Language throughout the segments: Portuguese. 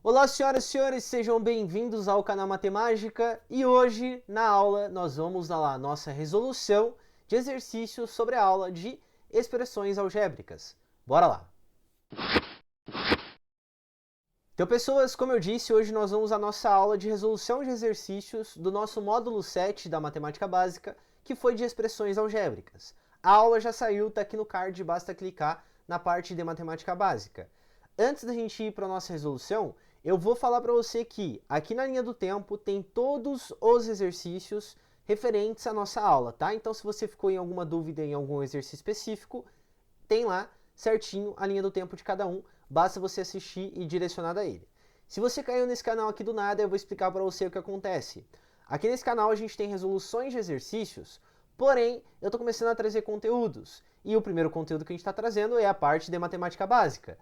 Olá, senhoras e senhores, sejam bem-vindos ao canal Matemática e hoje, na aula, nós vamos dar lá a nossa resolução de exercícios sobre a aula de expressões algébricas. Bora lá! Então, pessoas, como eu disse, hoje nós vamos à nossa aula de resolução de exercícios do nosso módulo 7 da Matemática Básica, que foi de expressões algébricas. A aula já saiu, está aqui no card, basta clicar na parte de Matemática Básica. Antes da gente ir para a nossa resolução, eu vou falar para você que aqui na linha do tempo tem todos os exercícios referentes à nossa aula, tá? Então, se você ficou em alguma dúvida em algum exercício específico, tem lá certinho a linha do tempo de cada um, basta você assistir e direcionar a ele. Se você caiu nesse canal aqui do nada, eu vou explicar para você o que acontece. Aqui nesse canal a gente tem resoluções de exercícios, porém eu estou começando a trazer conteúdos. E o primeiro conteúdo que a gente está trazendo é a parte de matemática básica.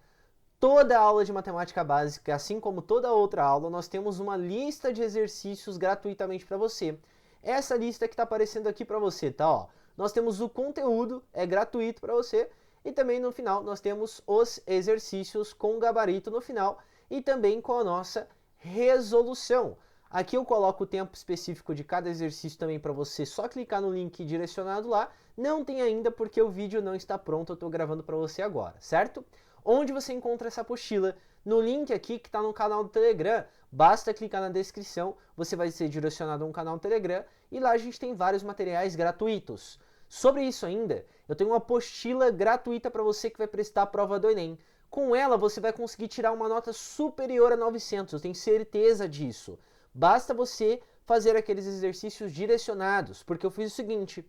Toda aula de matemática básica, assim como toda outra aula, nós temos uma lista de exercícios gratuitamente para você. Essa lista que está aparecendo aqui para você, tá? Ó, nós temos o conteúdo, é gratuito para você, e também no final nós temos os exercícios com gabarito no final e também com a nossa resolução. Aqui eu coloco o tempo específico de cada exercício também para você só clicar no link direcionado lá. Não tem ainda porque o vídeo não está pronto, eu estou gravando para você agora, certo? Onde você encontra essa apostila? No link aqui que está no canal do Telegram. Basta clicar na descrição, você vai ser direcionado a um canal do Telegram e lá a gente tem vários materiais gratuitos. Sobre isso ainda, eu tenho uma apostila gratuita para você que vai prestar a prova do Enem. Com ela, você vai conseguir tirar uma nota superior a 900, eu tenho certeza disso. Basta você fazer aqueles exercícios direcionados, porque eu fiz o seguinte,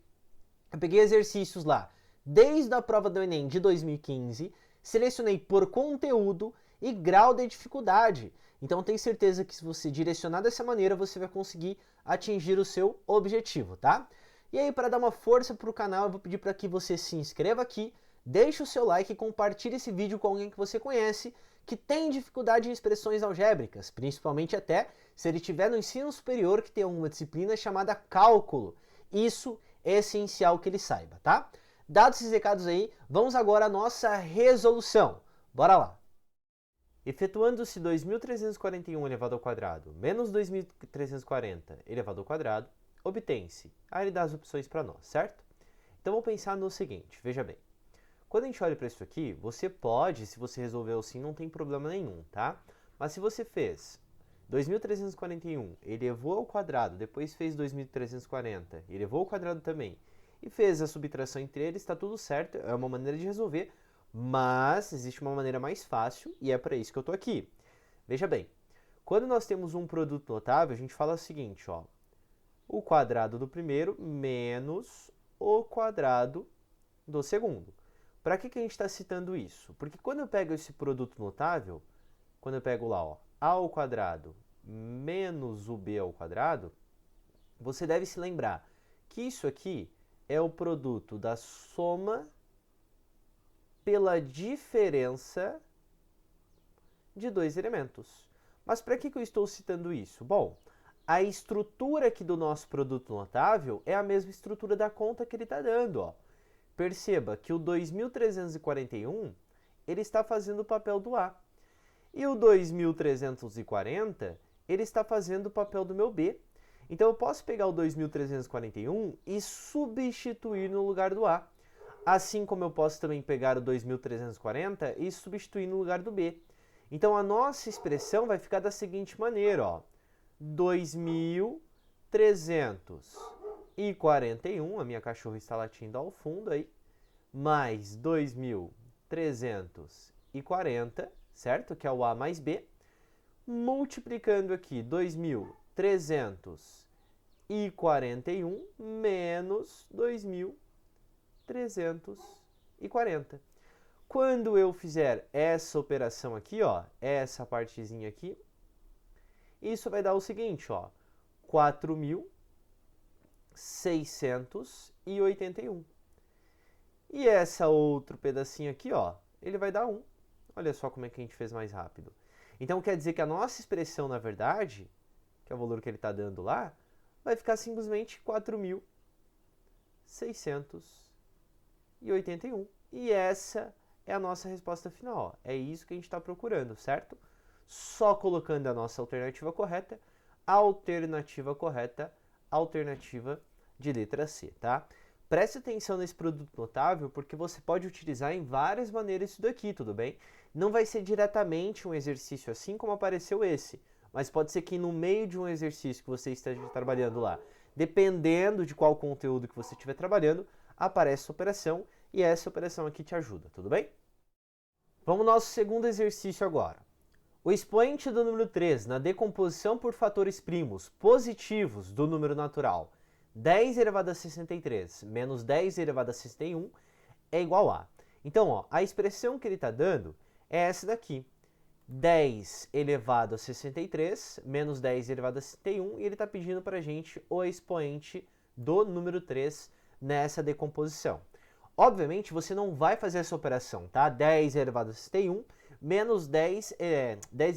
eu peguei exercícios lá, desde a prova do Enem de 2015, selecionei por conteúdo e grau de dificuldade. Então tenho certeza que se você direcionar dessa maneira, você vai conseguir atingir o seu objetivo, tá? E aí, para dar uma força para o canal, eu vou pedir para que você se inscreva aqui, deixe o seu like e compartilhe esse vídeo com alguém que você conhece que tem dificuldade em expressões algébricas, principalmente até se ele estiver no ensino superior que tem uma disciplina chamada cálculo. Isso é essencial que ele saiba, tá? Dados esses recados aí, vamos agora à nossa resolução. Bora lá! Efetuando-se 2.341 elevado ao quadrado menos 2.340 elevado ao quadrado, obtém-se. Aí ele dá as opções para nós, certo? Então vamos pensar no seguinte, veja bem. Quando a gente olha para isso aqui, você pode, se você resolveu assim, não tem problema nenhum, tá? Mas se você fez 2.341, elevou ao quadrado, depois fez 2.340, elevou ao quadrado também, e fez a subtração entre eles, está tudo certo, é uma maneira de resolver, mas existe uma maneira mais fácil e é para isso que eu estou aqui. Veja bem, quando nós temos um produto notável, a gente fala o seguinte, ó, o quadrado do primeiro menos o quadrado do segundo. Para que a gente está citando isso? Porque quando eu pego esse produto notável, quando eu pego lá, ó, a ao quadrado menos o b ao quadrado, você deve se lembrar que isso aqui é o produto da soma pela diferença de dois elementos. Mas para que eu estou citando isso? Bom, a estrutura aqui do nosso produto notável é a mesma estrutura da conta que ele está dando, ó. Perceba que o 2.341 ele está fazendo o papel do A. E o 2.340 ele está fazendo o papel do meu B. Então eu posso pegar o 2.341 e substituir no lugar do A. Assim como eu posso também pegar o 2.340 e substituir no lugar do B. Então a nossa expressão vai ficar da seguinte maneira, ó. 2.341, a minha cachorra está latindo ao fundo aí, mais 2.340, certo? Que é o A mais B, multiplicando aqui 2.341 menos 2.340. Quando eu fizer essa operação aqui, ó, essa partezinha aqui, isso vai dar o seguinte, ó, 4.681. E essa outro pedacinho aqui, ó, ele vai dar 1. Olha só como é que a gente fez mais rápido. Então quer dizer que a nossa expressão, na verdade, que é o valor que ele está dando lá, vai ficar simplesmente 4.681. E essa é a nossa resposta final, ó. É isso que a gente está procurando, certo? só colocando a nossa alternativa correta, alternativa correta, alternativa de letra C, tá? Preste atenção nesse produto notável porque você pode utilizar em várias maneiras isso daqui, tudo bem? Não vai ser diretamente um exercício assim como apareceu esse, mas pode ser que no meio de um exercício que você esteja trabalhando lá, dependendo de qual conteúdo que você estiver trabalhando, aparece essa operação e essa operação aqui te ajuda, tudo bem? Vamos ao nosso segundo exercício agora. O expoente do número 3 na decomposição por fatores primos positivos do número natural 10 elevado a 63 menos 10 elevado a 61 é igual a... Então, ó, a expressão que ele está dando é essa daqui. 10 elevado a 63 menos 10 elevado a 61 e ele está pedindo para a gente o expoente do número 3 nessa decomposição. Obviamente, você não vai fazer essa operação, tá? 10 elevado a 61 menos 10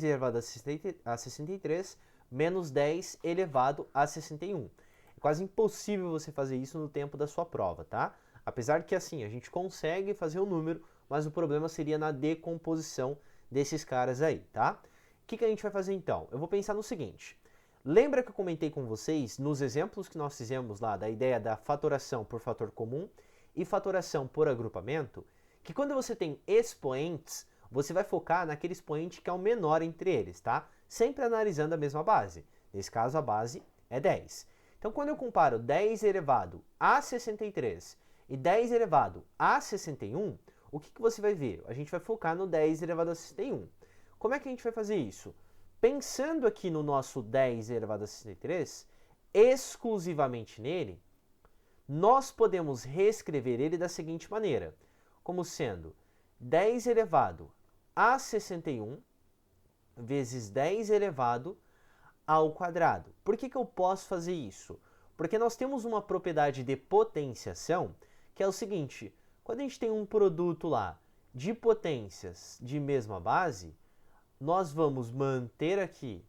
elevado a 63 menos 10 elevado a 61. É quase impossível você fazer isso no tempo da sua prova, tá? Apesar que assim, a gente consegue fazer o número, mas o problema seria na decomposição desses caras aí, tá? O que a gente vai fazer então? Eu vou pensar no seguinte. Lembra que eu comentei com vocês nos exemplos que nós fizemos lá da ideia da fatoração por fator comum e fatoração por agrupamento, que quando você tem expoentes, você vai focar naquele expoente que é o menor entre eles, tá? Sempre analisando a mesma base. Nesse caso, a base é 10. Então, quando eu comparo 10 elevado a 63 e 10 elevado a 61, o que você vai ver? A gente vai focar no 10 elevado a 61. Como é que a gente vai fazer isso? Pensando aqui no nosso 10 elevado a 63, exclusivamente nele, nós podemos reescrever ele da seguinte maneira, como sendo 10 elevado a 61 vezes 10 elevado ao quadrado. Por que eu posso fazer isso? Porque nós temos uma propriedade de potenciação, que é o seguinte, quando a gente tem um produto lá de potências de mesma base, nós vamos manter aqui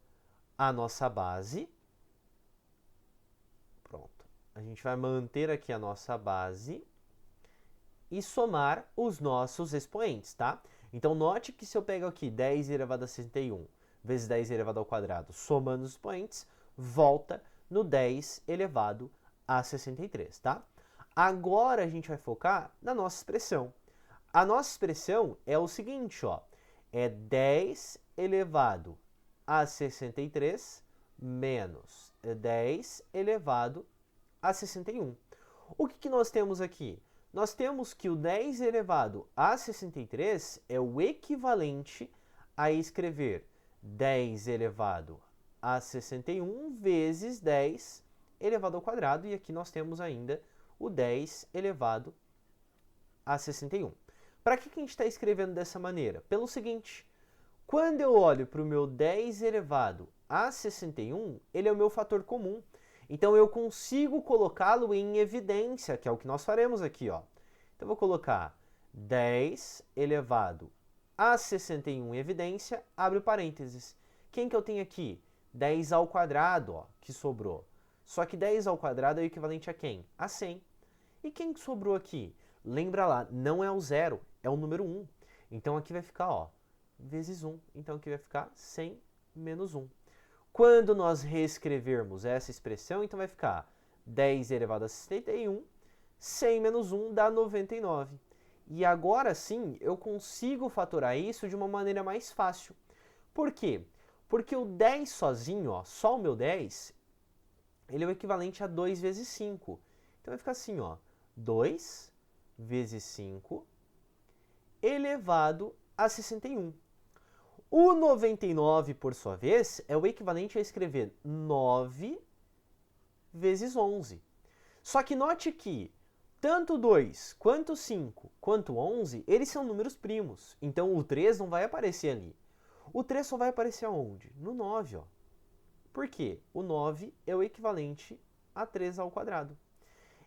a nossa base. Pronto. A gente vai manter aqui a nossa base e somar os nossos expoentes, tá? Então, note que se eu pego aqui 10 elevado a 61 vezes 10 elevado ao quadrado, somando os expoentes, volta no 10 elevado a 63, tá? Agora a gente vai focar na nossa expressão. A nossa expressão é o seguinte, ó, é 10 elevado a 63 menos 10 elevado a 61. O que nós temos aqui? Nós temos que o 10 elevado a 63 é o equivalente a escrever 10 elevado a 61 vezes 10 elevado ao quadrado, e aqui nós temos ainda o 10 elevado a 61. Para que a gente está escrevendo dessa maneira? Pelo seguinte, quando eu olho para o meu 10 elevado a 61, ele é o meu fator comum. Então eu consigo colocá-lo em evidência, que é o que nós faremos aqui, ó. Então eu vou colocar 10 elevado a 61 em evidência, abre parênteses. Quem que eu tenho aqui? 10 ao quadrado, ó, que sobrou. Só que 10 ao quadrado é o equivalente a quem? A 100. E quem que sobrou aqui? Lembra lá, não é o zero, é o número 1. Então aqui vai ficar, ó, vezes 1. Então aqui vai ficar 100 menos 1. Quando nós reescrevermos essa expressão, então vai ficar 10 elevado a 61, 100 menos 1 dá 99. E agora sim, eu consigo fatorar isso de uma maneira mais fácil. Por quê? Porque o 10 sozinho, ó, só o meu 10, ele é o equivalente a 2 vezes 5. Então vai ficar assim, ó, 2 vezes 5 elevado a 61. O 99, por sua vez, é o equivalente a escrever 9 vezes 11. Só que note que tanto 2, quanto 5, quanto 11, eles são números primos. Então o 3 não vai aparecer ali. O 3 só vai aparecer aonde? No 9, ó. Por quê? O 9 é o equivalente a 3 ao quadrado.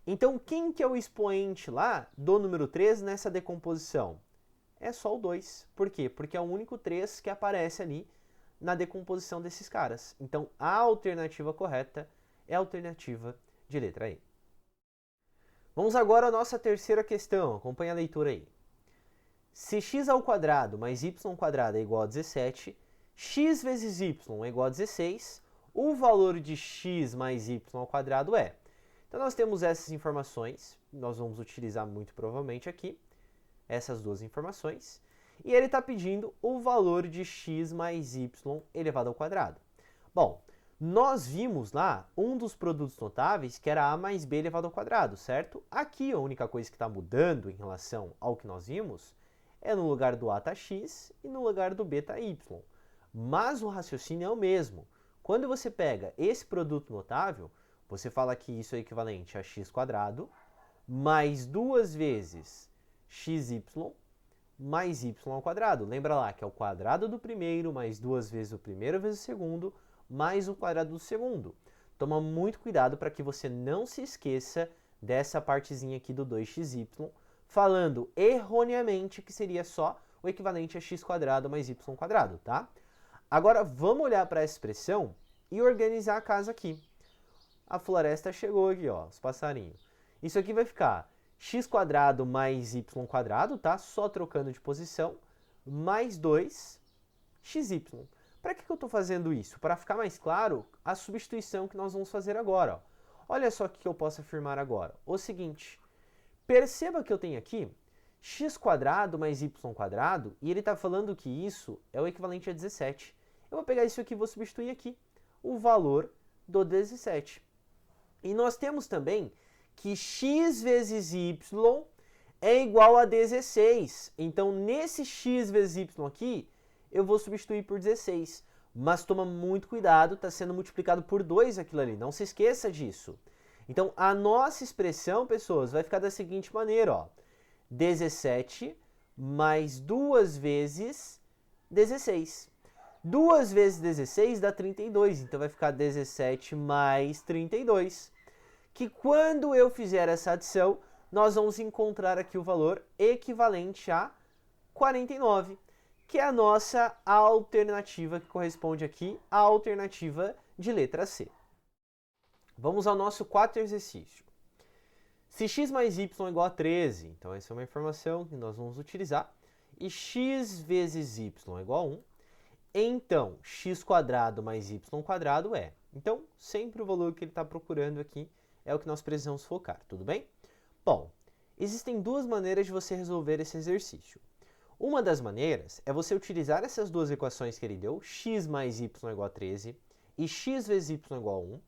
Então quem que é o expoente lá do número 3 nessa decomposição? É só o 2. Por quê? Porque é o único 3 que aparece ali na decomposição desses caras. Então, a alternativa correta é a alternativa de letra E. Vamos agora à nossa terceira questão. Acompanhe a leitura aí. Se x ao quadrado mais y ao quadrado é igual a 17, x vezes y é igual a 16, o valor de x mais y ao quadrado é. Então, nós temos essas informações, nós vamos utilizar muito provavelmente aqui, essas duas informações, e ele está pedindo o valor de x mais y elevado ao quadrado. Bom, nós vimos lá um dos produtos notáveis que era a mais b elevado ao quadrado, certo? Aqui a única coisa que está mudando em relação ao que nós vimos é no lugar do a está x e no lugar do b está y. Mas o raciocínio é o mesmo. Quando você pega esse produto notável, você fala que isso é equivalente a x quadrado mais 2 vezes xy mais y ao quadrado. Lembra lá que é o quadrado do primeiro mais 2 vezes o primeiro vezes o segundo mais o quadrado do segundo. Toma muito cuidado para que você não se esqueça dessa partezinha aqui do 2xy, falando erroneamente que seria só o equivalente a x quadrado mais y quadrado, tá? Agora vamos olhar para essa expressão e organizar a casa aqui. A floresta chegou aqui, ó, os passarinhos. Isso aqui vai ficar x quadrado mais y quadrado, tá? Só trocando de posição, mais 2xy. Para que eu estou fazendo isso? Para ficar mais claro, a substituição que nós vamos fazer agora. Ó. Olha só o que eu posso afirmar agora. O seguinte, perceba que eu tenho aqui x quadrado mais y quadrado, e ele está falando que isso é o equivalente a 17. Eu vou pegar isso aqui e vou substituir aqui, o valor do 17. E nós temos também que x vezes y é igual a 16. Então, nesse x vezes y aqui, eu vou substituir por 16. Mas toma muito cuidado, está sendo multiplicado por 2 aquilo ali. Não se esqueça disso. Então, a nossa expressão, pessoas, vai ficar da seguinte maneira, ó. 17 mais 2 vezes 16. 2 vezes 16 dá 32, então vai ficar 17 mais 32. Que quando eu fizer essa adição, nós vamos encontrar aqui o valor equivalente a 49, que é a nossa alternativa que corresponde aqui à alternativa de letra C. Vamos ao nosso quarto exercício. Se x mais y é igual a 13, então essa é uma informação que nós vamos utilizar, e x vezes y é igual a 1, então x quadrado mais y quadrado é. Então, sempre o valor que ele está procurando aqui é o que nós precisamos focar, tudo bem? Bom, existem duas maneiras de você resolver esse exercício. Uma das maneiras é você utilizar essas duas equações que ele deu, x mais y é igual a 13 e x vezes y é igual a 1,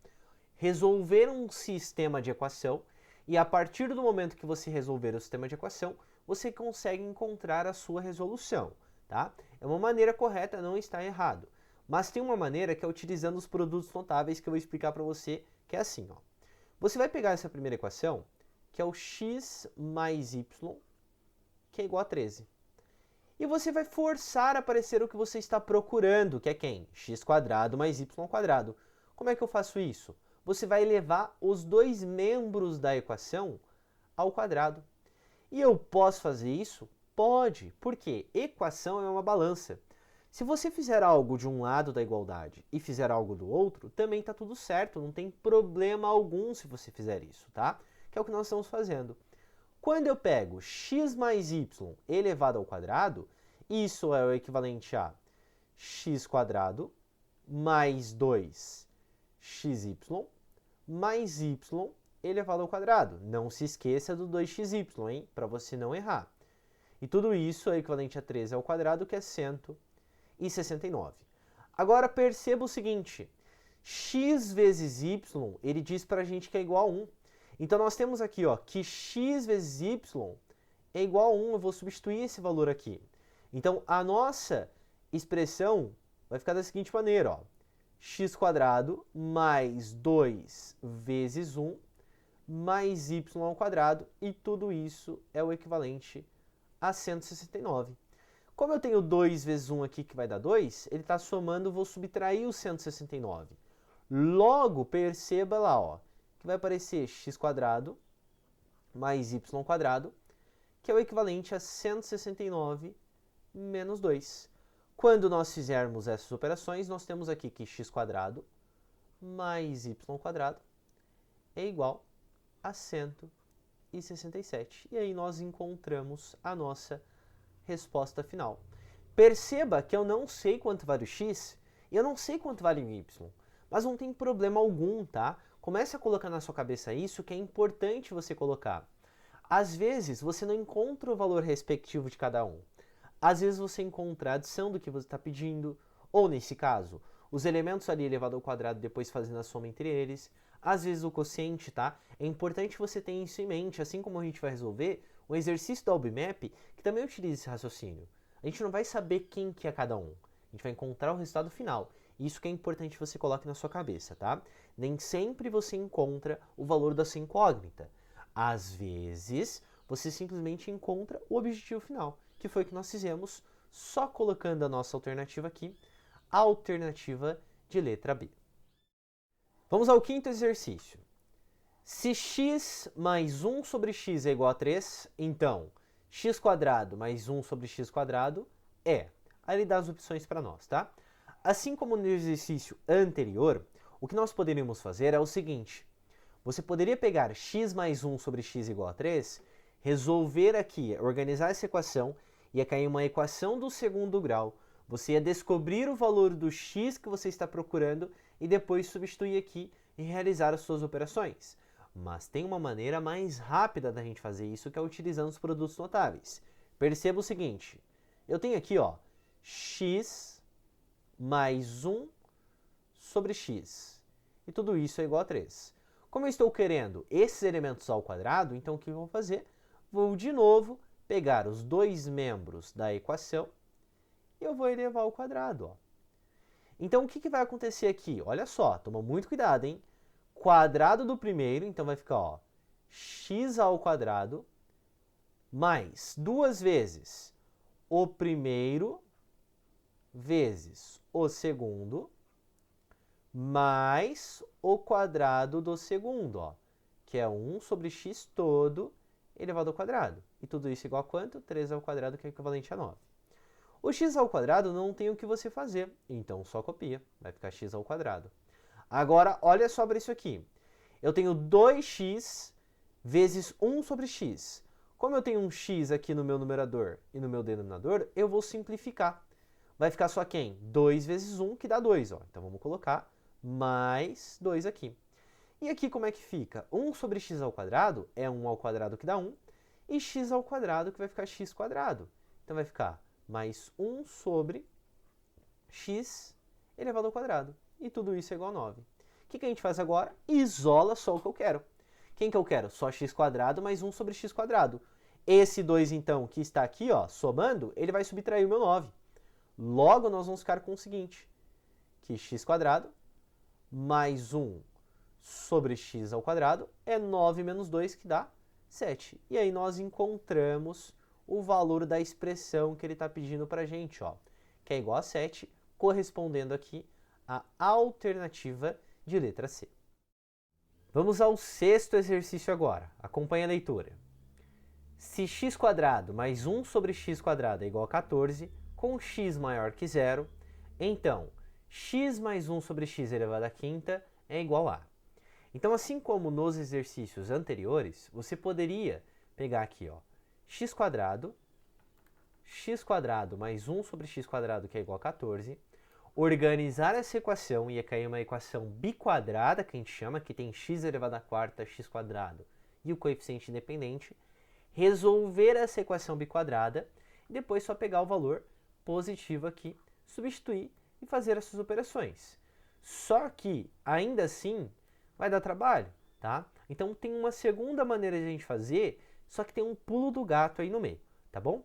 resolver um sistema de equação, e a partir do momento que você resolver o sistema de equação, você consegue encontrar a sua resolução, tá? É uma maneira correta, não está errado. Mas tem uma maneira que é utilizando os produtos notáveis que eu vou explicar para você, que é assim, ó. Você vai pegar essa primeira equação, que é o x mais y, que é igual a 13. E você vai forçar a aparecer o que você está procurando, que é quem? X quadrado mais y quadrado. Como é que eu faço isso? Você vai levar os dois membros da equação ao quadrado. E eu posso fazer isso? Pode, porque equação é uma balança. Se você fizer algo de um lado da igualdade e fizer algo do outro, também está tudo certo, não tem problema algum se você fizer isso, tá? Que é o que nós estamos fazendo. Quando eu pego x mais y elevado ao quadrado, isso é o equivalente a x quadrado mais 2xy mais y elevado ao quadrado. Não se esqueça do 2xy, hein? Para você não errar. E tudo isso é equivalente a 13 ao quadrado, que é 169. Agora perceba o seguinte, x vezes y, ele diz para a gente que é igual a 1. Então nós temos aqui, ó, que x vezes y é igual a 1, eu vou substituir esse valor aqui. Então a nossa expressão vai ficar da seguinte maneira, ó, x quadrado mais 2 vezes 1 mais y ao quadrado, e tudo isso é o equivalente a 169. Como eu tenho 2 vezes 1 aqui, que vai dar 2, ele está somando, vou subtrair o 169. Logo, perceba lá, ó, que vai aparecer x quadrado mais y quadrado, que é o equivalente a 169 menos 2. Quando nós fizermos essas operações, nós temos aqui que x quadrado mais y quadrado é igual a 167. E aí nós encontramos a nossa resposta final. Perceba que eu não sei quanto vale o x e eu não sei quanto vale o y, mas não tem problema algum, tá? Comece a colocar na sua cabeça isso, que é importante você colocar. Às vezes, você não encontra o valor respectivo de cada um. Às vezes, você encontra a adição do que você está pedindo, ou, nesse caso, os elementos ali elevado ao quadrado depois fazendo a soma entre eles. Às vezes, o quociente, tá? É importante você ter isso em mente, assim como a gente vai resolver o exercício da OBMAP, que também utiliza esse raciocínio. A gente não vai saber quem que é cada um. A gente vai encontrar o resultado final. Isso que é importante você coloque na sua cabeça, tá? Nem sempre você encontra o valor da sua incógnita. Às vezes, você simplesmente encontra o objetivo final, que foi o que nós fizemos só colocando a nossa alternativa aqui, a alternativa de letra B. Vamos ao quinto exercício. Se x mais 1 sobre x é igual a 3, então x² mais 1 sobre x² é. Aí ele dá as opções para nós, tá? Assim como no exercício anterior, o que nós poderíamos fazer é o seguinte. Você poderia pegar x mais 1 sobre x igual a 3, resolver aqui, organizar essa equação, ia cair uma equação do segundo grau, você ia descobrir o valor do x que você está procurando e depois substituir aqui e realizar as suas operações. Mas tem uma maneira mais rápida da gente fazer isso, que é utilizando os produtos notáveis. Perceba o seguinte, eu tenho aqui, ó, x mais 1 sobre x. E tudo isso é igual a 3. Como eu estou querendo esses elementos ao quadrado, então o que eu vou fazer? Vou de novo pegar os dois membros da equação e eu vou elevar ao quadrado. Ó. Então o que vai acontecer aqui? Olha só, toma muito cuidado, hein? Quadrado do primeiro, então vai ficar ó, x ao quadrado mais duas vezes o primeiro vezes o segundo mais o quadrado do segundo, ó, que é 1 sobre x todo elevado ao quadrado. E tudo isso igual a quanto? 3 ao quadrado, que é equivalente a 9. O x ao quadrado não tem o que você fazer, então só copia, vai ficar x ao quadrado. Agora, olha só para isso aqui. Eu tenho 2x vezes 1 sobre x. Como eu tenho um x aqui no meu numerador e no meu denominador, eu vou simplificar. Vai ficar só quem? 2 vezes 1, que dá 2. Ó. Então, vamos colocar mais 2 aqui. E aqui como é que fica? 1 sobre x ao quadrado é 1 ao quadrado, que dá 1. E x ao quadrado, que vai ficar x quadrado. Então, vai ficar mais 1 sobre x elevado ao quadrado. E tudo isso é igual a 9. O que a gente faz agora? Isola só o que eu quero. Quem que eu quero? Só x² mais 1 sobre x². Esse 2, então, que está aqui, ó, somando, ele vai subtrair o meu 9. Logo, nós vamos ficar com o seguinte, que x² mais 1 sobre x ao quadrado é 9 menos 2, que dá 7. E aí nós encontramos o valor da expressão que ele está pedindo para a gente, ó, que é igual a 7, correspondendo aqui à alternativa de letra C. Vamos ao sexto exercício agora. Acompanhe a leitura. Se x² mais 1 sobre x² é igual a 14, com x maior que zero, então x mais 1 sobre x elevado à quinta é igual a. Então, assim como nos exercícios anteriores, você poderia pegar aqui, ó, x² mais 1 sobre x², que é igual a 14, organizar essa equação, ia cair uma equação biquadrada, que a gente chama, que tem x elevado à quarta, x² e o coeficiente independente, resolver essa equação biquadrada e depois só pegar o valor positivo aqui, substituir e fazer essas operações. Só que, ainda assim, vai dar trabalho, tá? Então, tem uma segunda maneira de a gente fazer, só que tem um pulo do gato aí no meio, tá bom?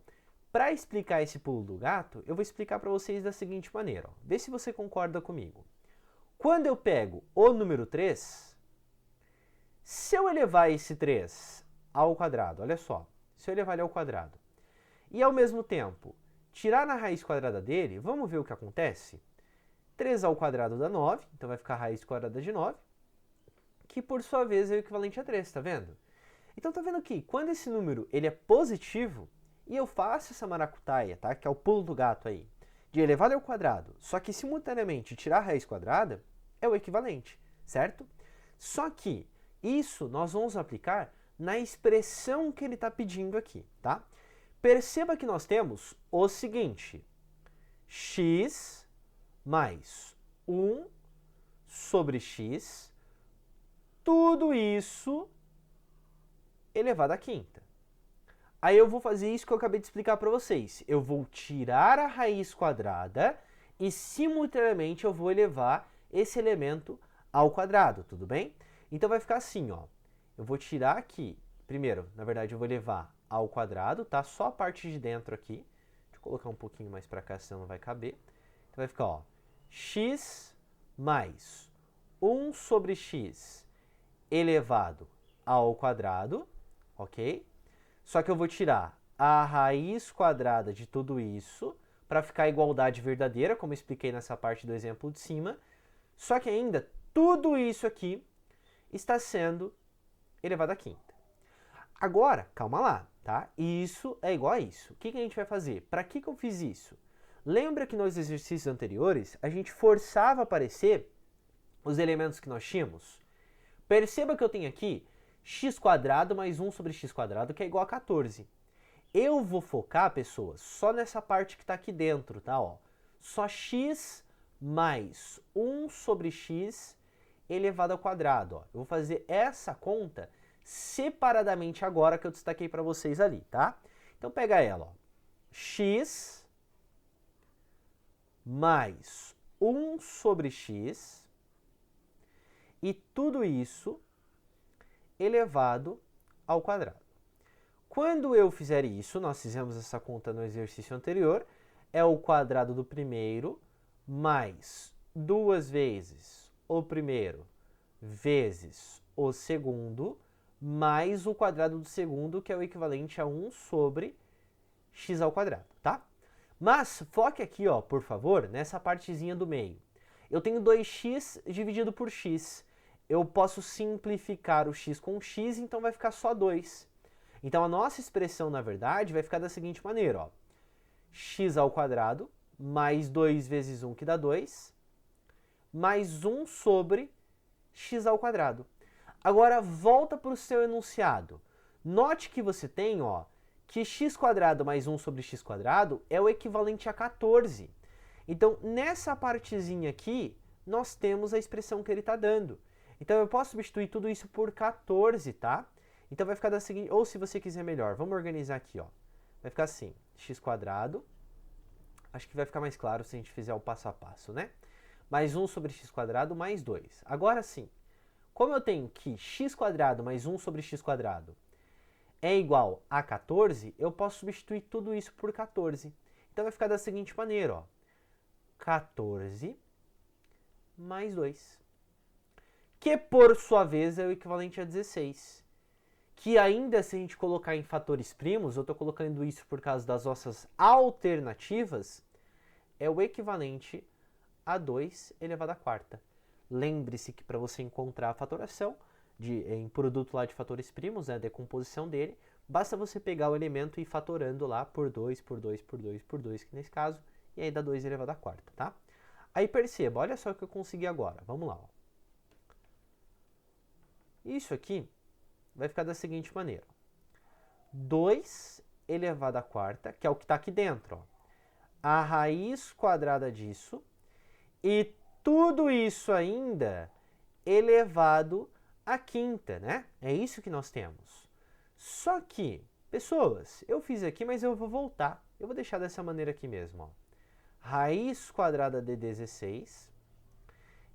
Para explicar esse pulo do gato, eu vou explicar para vocês da seguinte maneira. Ó. Vê se você concorda comigo. Quando eu pego o número 3, se eu elevar esse 3 ao quadrado, olha só, se eu elevar ele ao quadrado, e ao mesmo tempo tirar a raiz quadrada dele, vamos ver o que acontece? 3 ao quadrado dá 9, então vai ficar a raiz quadrada de 9, que por sua vez é o equivalente a 3, tá vendo? Então tá vendo que quando esse número ele é positivo, e eu faço essa maracutaia, tá? Que é o pulo do gato aí, de elevar ao quadrado, só que simultaneamente tirar a raiz quadrada é o equivalente, certo? Só que isso nós vamos aplicar na expressão que ele está pedindo aqui, tá? Perceba que nós temos o seguinte, x mais 1 sobre x, tudo isso elevado à quinta. Aí eu vou fazer isso que eu acabei de explicar para vocês. Eu vou tirar a raiz quadrada e simultaneamente eu vou elevar esse elemento ao quadrado, tudo bem? Então vai ficar assim, ó. Eu vou tirar aqui, primeiro, na verdade eu vou elevar ao quadrado, tá? Só a parte de dentro aqui. Deixa eu colocar um pouquinho mais para cá, senão não vai caber. Então vai ficar, ó, x mais 1 sobre x elevado ao quadrado, ok? Só que eu vou tirar a raiz quadrada de tudo isso para ficar a igualdade verdadeira, como eu expliquei nessa parte do exemplo de cima. Só que ainda tudo isso aqui está sendo elevado à quinta. Agora, calma lá, tá? Isso é igual a isso. O que a gente vai fazer? Para que eu fiz isso? Lembra que nos exercícios anteriores a gente forçava a aparecer os elementos que nós tínhamos? Perceba que eu tenho aqui x² mais 1 sobre x², que é igual a 14. Eu vou focar, pessoas, só nessa parte que está aqui dentro, tá? Ó, só x mais 1 sobre x elevado ao quadrado. Ó. Eu vou fazer essa conta separadamente agora que eu destaquei para vocês ali, tá? Então pega ela, ó. X mais 1 sobre x e tudo isso elevado ao quadrado. Quando eu fizer isso, nós fizemos essa conta no exercício anterior, é o quadrado do primeiro mais 2 vezes o primeiro vezes o segundo, mais o quadrado do segundo, que é o equivalente a 1 sobre x ao quadrado, tá? Mas foque aqui, ó, por favor, nessa partezinha do meio. Eu tenho 2x dividido por x. Eu posso simplificar o x com x, então vai ficar só 2. Então a nossa expressão, na verdade, vai ficar da seguinte maneira, ó. X ao quadrado mais 2 vezes 1, que dá 2, mais 1 sobre x ao quadrado. Agora volta para o seu enunciado. Note que você tem, ó, que x² mais 1 sobre x² é o equivalente a 14. Então, nessa partezinha aqui, nós temos a expressão que ele está dando. Então, eu posso substituir tudo isso por 14, tá? Então, vai ficar da seguinte... Ou, se você quiser melhor, vamos organizar aqui, ó. Vai ficar assim, x². Acho que vai ficar mais claro se a gente fizer o passo a passo, né? Mais 1 sobre x² mais 2. Agora sim, como eu tenho que x² mais 1 sobre x² é igual a 14, eu posso substituir tudo isso por 14. Então, vai ficar da seguinte maneira, ó. 14 mais 2. Que, por sua vez, é o equivalente a 16. Que ainda, se a gente colocar em fatores primos, eu estou colocando isso por causa das nossas alternativas, é o equivalente a 2 elevado à quarta. Lembre-se que para você encontrar a fatoração em produto lá de fatores primos, né, a decomposição dele, basta você pegar o elemento e ir fatorando lá por 2, por 2, por 2, por 2, que nesse caso, e aí dá 2 elevado à quarta, tá? Aí perceba, olha só o que eu consegui agora. Vamos lá, ó. Isso aqui vai ficar da seguinte maneira. 2 elevado à quarta, que é o que está aqui dentro, ó. A raiz quadrada disso e tudo isso ainda elevado à quinta, né? É isso que nós temos. Só que, pessoas, eu fiz aqui, mas eu vou voltar. Eu vou deixar dessa maneira aqui mesmo, ó. Raiz quadrada de 16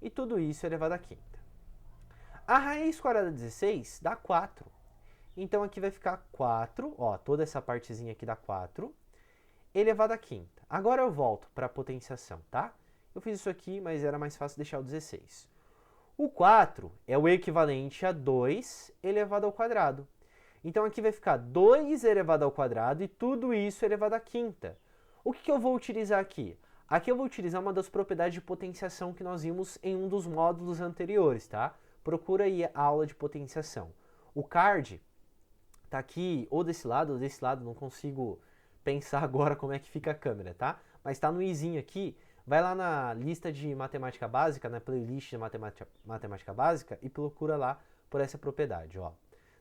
e tudo isso elevado à quinta. A raiz quadrada de 16 dá 4. Então aqui vai ficar 4, ó, toda essa partezinha aqui dá 4, elevado à quinta. Agora eu volto para a potenciação, tá? Eu fiz isso aqui, mas era mais fácil deixar o 16. O 4 é o equivalente a 2 elevado ao quadrado. Então aqui vai ficar 2 elevado ao quadrado e tudo isso elevado à quinta. O que eu vou utilizar aqui? Aqui eu vou utilizar uma das propriedades de potenciação que nós vimos em um dos módulos anteriores, tá? Procura aí a aula de potenciação. O card tá aqui ou desse lado, não consigo pensar agora como é que fica a câmera, tá? Mas tá no izinho aqui. Vai lá na lista de matemática básica, na playlist de matemática básica e procura lá por essa propriedade, ó.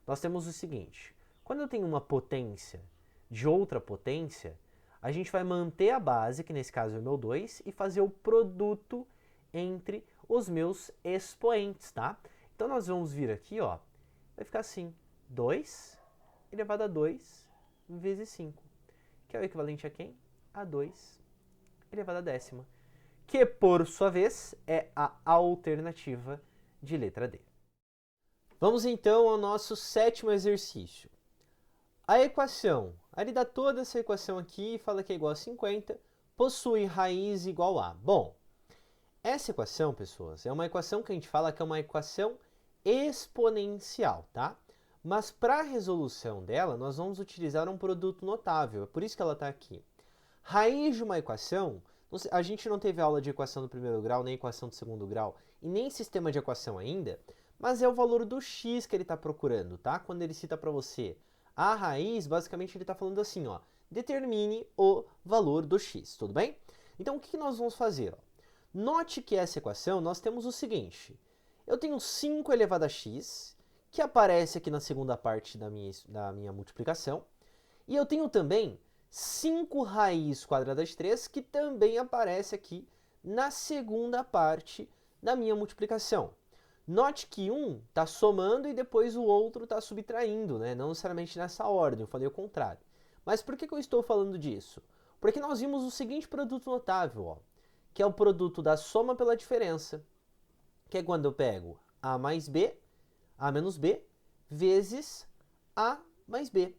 Nós temos o seguinte, quando eu tenho uma potência de outra potência, a gente vai manter a base, que nesse caso é o meu 2, e fazer o produto entre os meus expoentes, tá? Então nós vamos vir aqui, ó, vai ficar assim, 2 elevado a 2 vezes 5, que é o equivalente a quem? A 2 elevado a décima, que por sua vez é a alternativa de letra D. Vamos então ao nosso sétimo exercício. A equação, ele dá toda essa equação aqui e fala que é igual a 50, possui raiz igual a. Bom, essa equação, pessoas, é uma equação que a gente fala que é uma equação exponencial, tá? Mas para a resolução dela, nós vamos utilizar um produto notável, é por isso que ela está aqui. Raiz de uma equação, a gente não teve aula de equação do primeiro grau, nem equação do segundo grau, e nem sistema de equação ainda, mas é o valor do x que ele está procurando, tá? Quando ele cita para você a raiz, basicamente ele está falando assim, ó, determine o valor do x, tudo bem? Então o que nós vamos fazer? Ó? Note que essa equação nós temos o seguinte, eu tenho 5 elevado a x, que aparece aqui na segunda parte da minha multiplicação, e eu tenho também 5 raiz quadrada de 3, que também aparece aqui na segunda parte da minha multiplicação. Note que um está somando e depois o outro está subtraindo, né? Não necessariamente nessa ordem, eu falei o contrário. Mas por que eu estou falando disso? Porque nós vimos o seguinte produto notável, ó, que é o produto da soma pela diferença, que é quando eu pego a mais b, a menos b, vezes a mais b.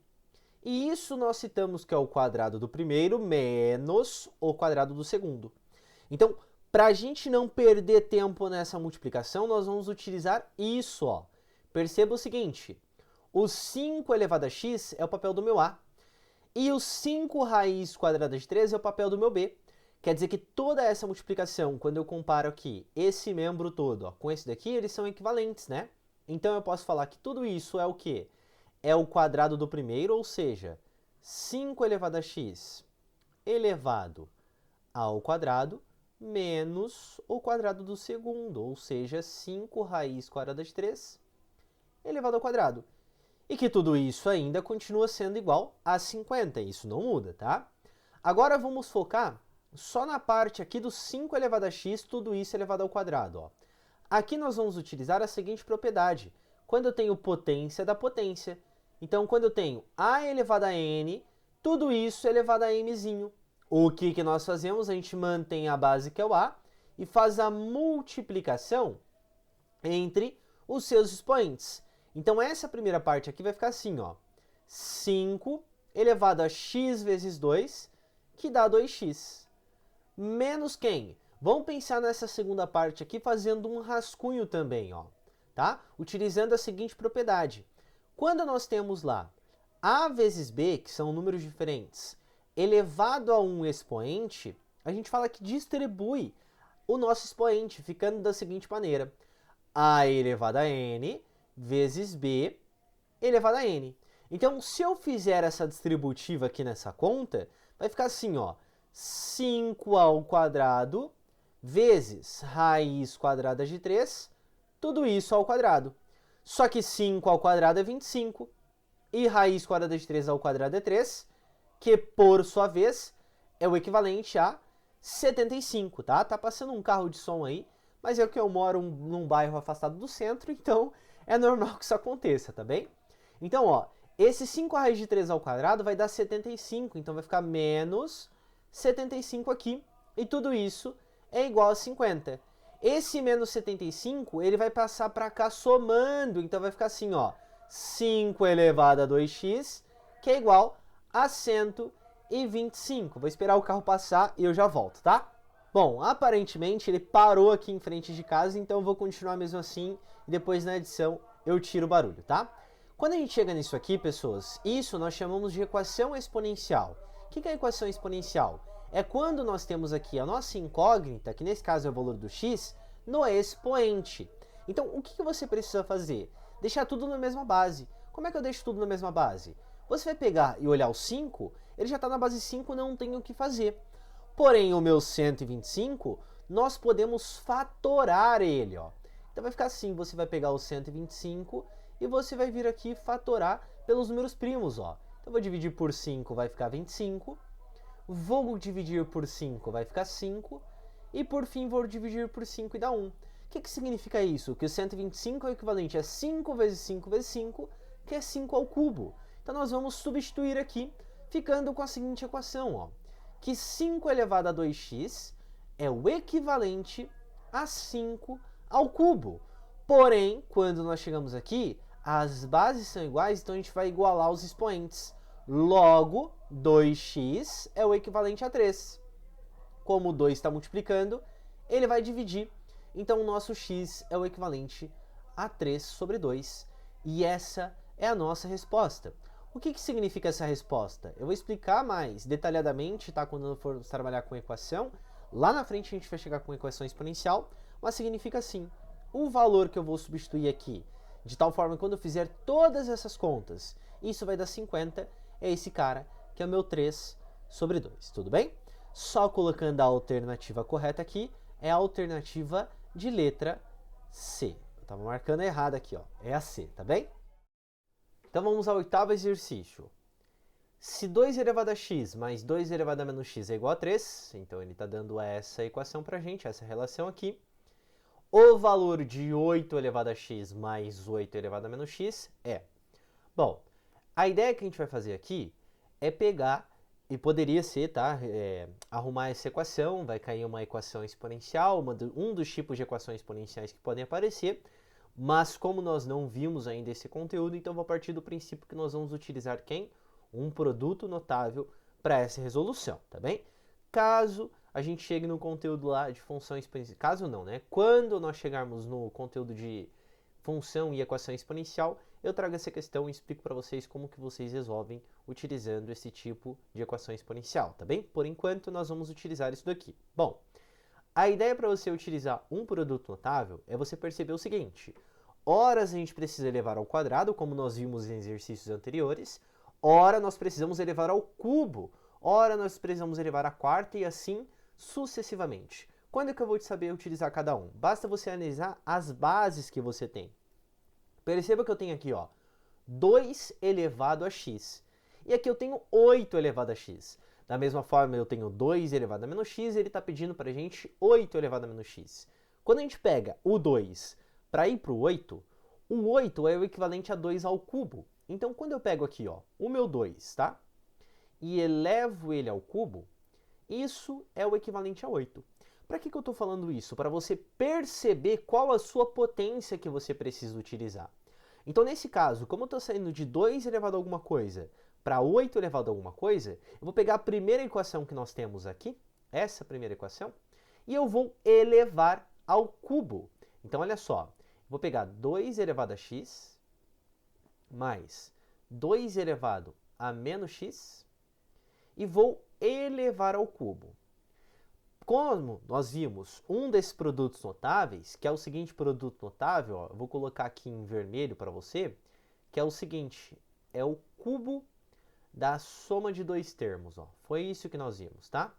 E isso nós citamos que é o quadrado do primeiro menos o quadrado do segundo. Então, para a gente não perder tempo nessa multiplicação, nós vamos utilizar isso, ó. Perceba o seguinte, o 5 elevado a x é o papel do meu a, e o 5 raiz quadrada de 3 é o papel do meu b. Quer dizer que toda essa multiplicação, quando eu comparo aqui esse membro todo ó, com esse daqui, eles são equivalentes, né? Então eu posso falar que tudo isso é o quê? É o quadrado do primeiro, ou seja, 5 elevado a x elevado ao quadrado, menos o quadrado do segundo, ou seja, 5 raiz quadrada de 3 elevado ao quadrado. E que tudo isso ainda continua sendo igual a 50, isso não muda, tá? Agora vamos focar só na parte aqui do 5 elevado a x, tudo isso elevado ao quadrado. Ó. Aqui nós vamos utilizar a seguinte propriedade, quando eu tenho potência da potência. Então, quando eu tenho a elevado a n, tudo isso elevado a mzinho. O que nós fazemos? A gente mantém a base que é o a e faz a multiplicação entre os seus expoentes. Então essa primeira parte aqui vai ficar assim, ó, 5 elevado a x vezes 2, que dá 2x. Menos quem? Vamos pensar nessa segunda parte aqui fazendo um rascunho também, ó, tá? Utilizando a seguinte propriedade. Quando nós temos lá a vezes b, que são números diferentes, elevado a um expoente, a gente fala que distribui o nosso expoente, ficando da seguinte maneira. A elevado a n vezes b elevado a n. Então, se eu fizer essa distributiva aqui nessa conta, vai ficar assim, ó, 5 ao quadrado vezes raiz quadrada de 3, tudo isso ao quadrado. Só que 5 ao quadrado é 25, e raiz quadrada de 3 ao quadrado é 3, que por sua vez é o equivalente a 75, tá? Tá passando um carro de som aí, mas é que eu moro num bairro afastado do centro, então é normal que isso aconteça, tá bem? Então, ó, esse 5 raiz de 3 ao quadrado vai dar 75, então vai ficar menos 75 aqui, e tudo isso é igual a 50. Esse menos 75, ele vai passar para cá somando, então vai ficar assim, ó, 5 elevado a 2x, que é igual a 125. Vou esperar o carro passar e eu já volto, tá? Bom, aparentemente ele parou aqui em frente de casa, então eu vou continuar mesmo assim e depois na edição eu tiro o barulho, tá? Quando a gente chega nisso aqui, pessoas, isso nós chamamos de equação exponencial. O que é a equação exponencial? É quando nós temos aqui a nossa incógnita, que nesse caso é o valor do x, no expoente. Então, o que você precisa fazer? Deixar tudo na mesma base. Como é que eu deixo tudo na mesma base? Você vai pegar e olhar o 5, ele já está na base 5, não tem o que fazer. Porém, o meu 125, nós podemos fatorar ele, ó. Então vai ficar assim, você vai pegar o 125 e você vai vir aqui fatorar pelos números primos, ó. Então eu vou dividir por 5, vai ficar 25. Vou dividir por 5, vai ficar 5. E por fim vou dividir por 5 e dá 1. O que significa isso? Que o 125 é o equivalente a 5 vezes 5 vezes 5, que é 5 ao cubo. Então nós vamos substituir aqui, ficando com a seguinte equação, ó, que 5 elevado a 2x é o equivalente a 5 ao cubo. Porém, quando nós chegamos aqui, as bases são iguais, então a gente vai igualar os expoentes. Logo, 2x é o equivalente a 3. Como o 2 está multiplicando, ele vai dividir. Então, o nosso x é o equivalente a 3 sobre 2. E essa é a nossa resposta. O que significa essa resposta? Eu vou explicar mais detalhadamente, tá? Quando for trabalhar com equação. Lá na frente a gente vai chegar com equação exponencial, mas significa assim, o valor que eu vou substituir aqui, de tal forma que quando eu fizer todas essas contas, isso vai dar 50, é esse cara, que é o meu 3 sobre 2, tudo bem? Só colocando a alternativa correta aqui, é a alternativa de letra C. Eu estava marcando errado aqui, ó, é a C, tá bem? Então vamos ao oitavo exercício. Se 2 elevado a x mais 2 elevado a menos x é igual a 3, então ele está dando essa equação para a gente, essa relação aqui. O valor de 8 elevado a x mais 8 elevado a menos x é... Bom, a ideia que a gente vai fazer aqui é pegar, e poderia ser, tá? Arrumar essa equação, vai cair uma equação exponencial, um dos tipos de equações exponenciais que podem aparecer, mas como nós não vimos ainda esse conteúdo, então vou partir do princípio que nós vamos utilizar quem? Um produto notável para essa resolução, tá bem? Caso a gente chegue no conteúdo lá de função exponencial, caso não, né? Quando nós chegarmos no conteúdo de função e equação exponencial, eu trago essa questão e explico para vocês como que vocês resolvem utilizando esse tipo de equação exponencial, tá bem? Por enquanto, nós vamos utilizar isso daqui. Bom, a ideia para você utilizar um produto notável é você perceber o seguinte, horas a gente precisa elevar ao quadrado, como nós vimos em exercícios anteriores, ora nós precisamos elevar ao cubo, ora nós precisamos elevar à quarta e assim sucessivamente. Quando é que eu vou saber utilizar cada um? Basta você analisar as bases que você tem. Perceba que eu tenho aqui, ó, 2 elevado a x. E aqui eu tenho 8 elevado a x. Da mesma forma, eu tenho 2 elevado a menos x, ele está pedindo para a gente 8 elevado a menos x. Quando a gente pega o 2 para ir para o 8 é o equivalente a 2 ao cubo. Então, quando eu pego aqui, ó, o meu 2, tá? E elevo ele ao cubo, isso é o equivalente a 8. Para que eu estou falando isso? Para você perceber qual a sua potência que você precisa utilizar. Então, nesse caso, como eu estou saindo de 2 elevado a alguma coisa para 8 elevado a alguma coisa, eu vou pegar a primeira equação que nós temos aqui, essa primeira equação, e eu vou elevar ao cubo. Então, olha só, vou pegar 2 elevado a x mais 2 elevado a menos x e vou elevar ao cubo. Como nós vimos um desses produtos notáveis, que é o seguinte produto notável, ó, eu vou colocar aqui em vermelho para você, que é o seguinte, é o cubo da soma de dois termos. Ó. Foi isso que nós vimos, tá?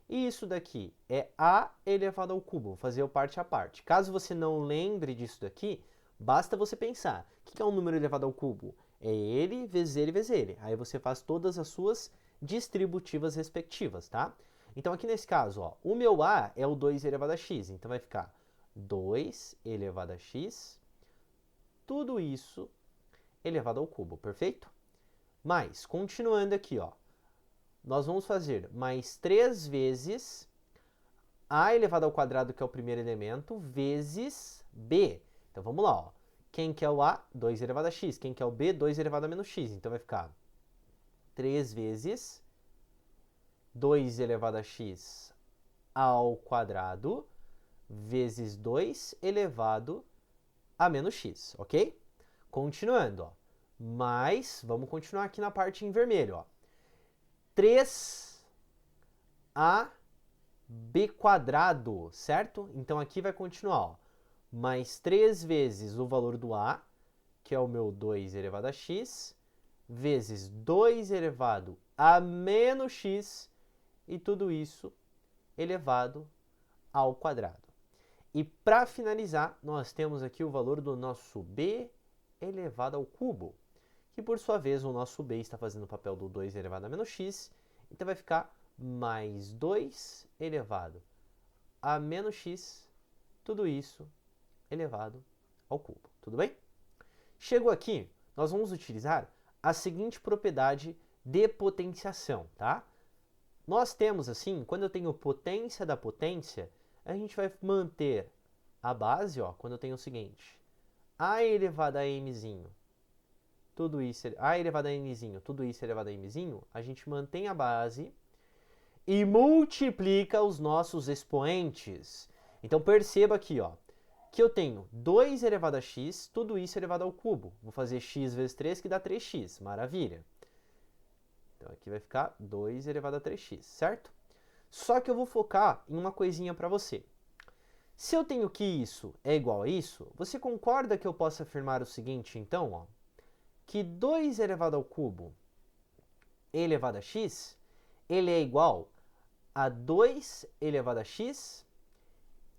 E isso daqui é a elevado ao cubo, vou fazer o parte a parte. Caso você não lembre disso daqui, basta você pensar, o que é um número elevado ao cubo? É ele vezes ele vezes ele. Aí você faz todas as suas distributivas respectivas, tá? Então aqui nesse caso, ó, o meu a é o 2 elevado a x, então vai ficar 2 elevado a x, tudo isso elevado ao cubo, perfeito? Mas, continuando aqui, ó, nós vamos fazer mais 3 vezes a elevado ao quadrado, que é o primeiro elemento, vezes b. Então vamos lá, ó. Quem que é o a? 2 elevado a x. Quem que é o b? 2 elevado a menos x. Então vai ficar 3 vezes 2 elevado a x ao quadrado vezes 2 elevado a menos x, ok? Continuando, ó. Mas, vamos continuar aqui na parte em vermelho, ó. 3ab quadrado, certo? Então aqui vai continuar, ó. Mais 3 vezes o valor do a, que é o meu 2 elevado a x, vezes 2 elevado a menos x, e tudo isso elevado ao quadrado. E para finalizar, nós temos aqui o valor do nosso b elevado ao cubo, que por sua vez o nosso b está fazendo o papel do 2 elevado a menos x, então vai ficar mais 2 elevado a menos x, tudo isso elevado ao cubo. Tudo bem? Chegou aqui, nós vamos utilizar a seguinte propriedade de potenciação, tá? Nós temos assim, quando eu tenho potência da potência, a gente vai manter a base, ó, quando eu tenho o seguinte, a elevado a mzinho, tudo isso, a elevado a nzinho, tudo isso elevado a mzinho, a gente mantém a base e multiplica os nossos expoentes. Então perceba aqui, ó, que eu tenho 2 elevado a x, tudo isso elevado ao cubo. Vou fazer x vezes 3, que dá 3x. Maravilha. Então aqui vai ficar 2 elevado a 3x, certo? Só que eu vou focar em uma coisinha para você. Se eu tenho que isso é igual a isso, você concorda que eu posso afirmar o seguinte, então, ó, que 2 elevado ao cubo elevado a x, ele é igual a 2 elevado a x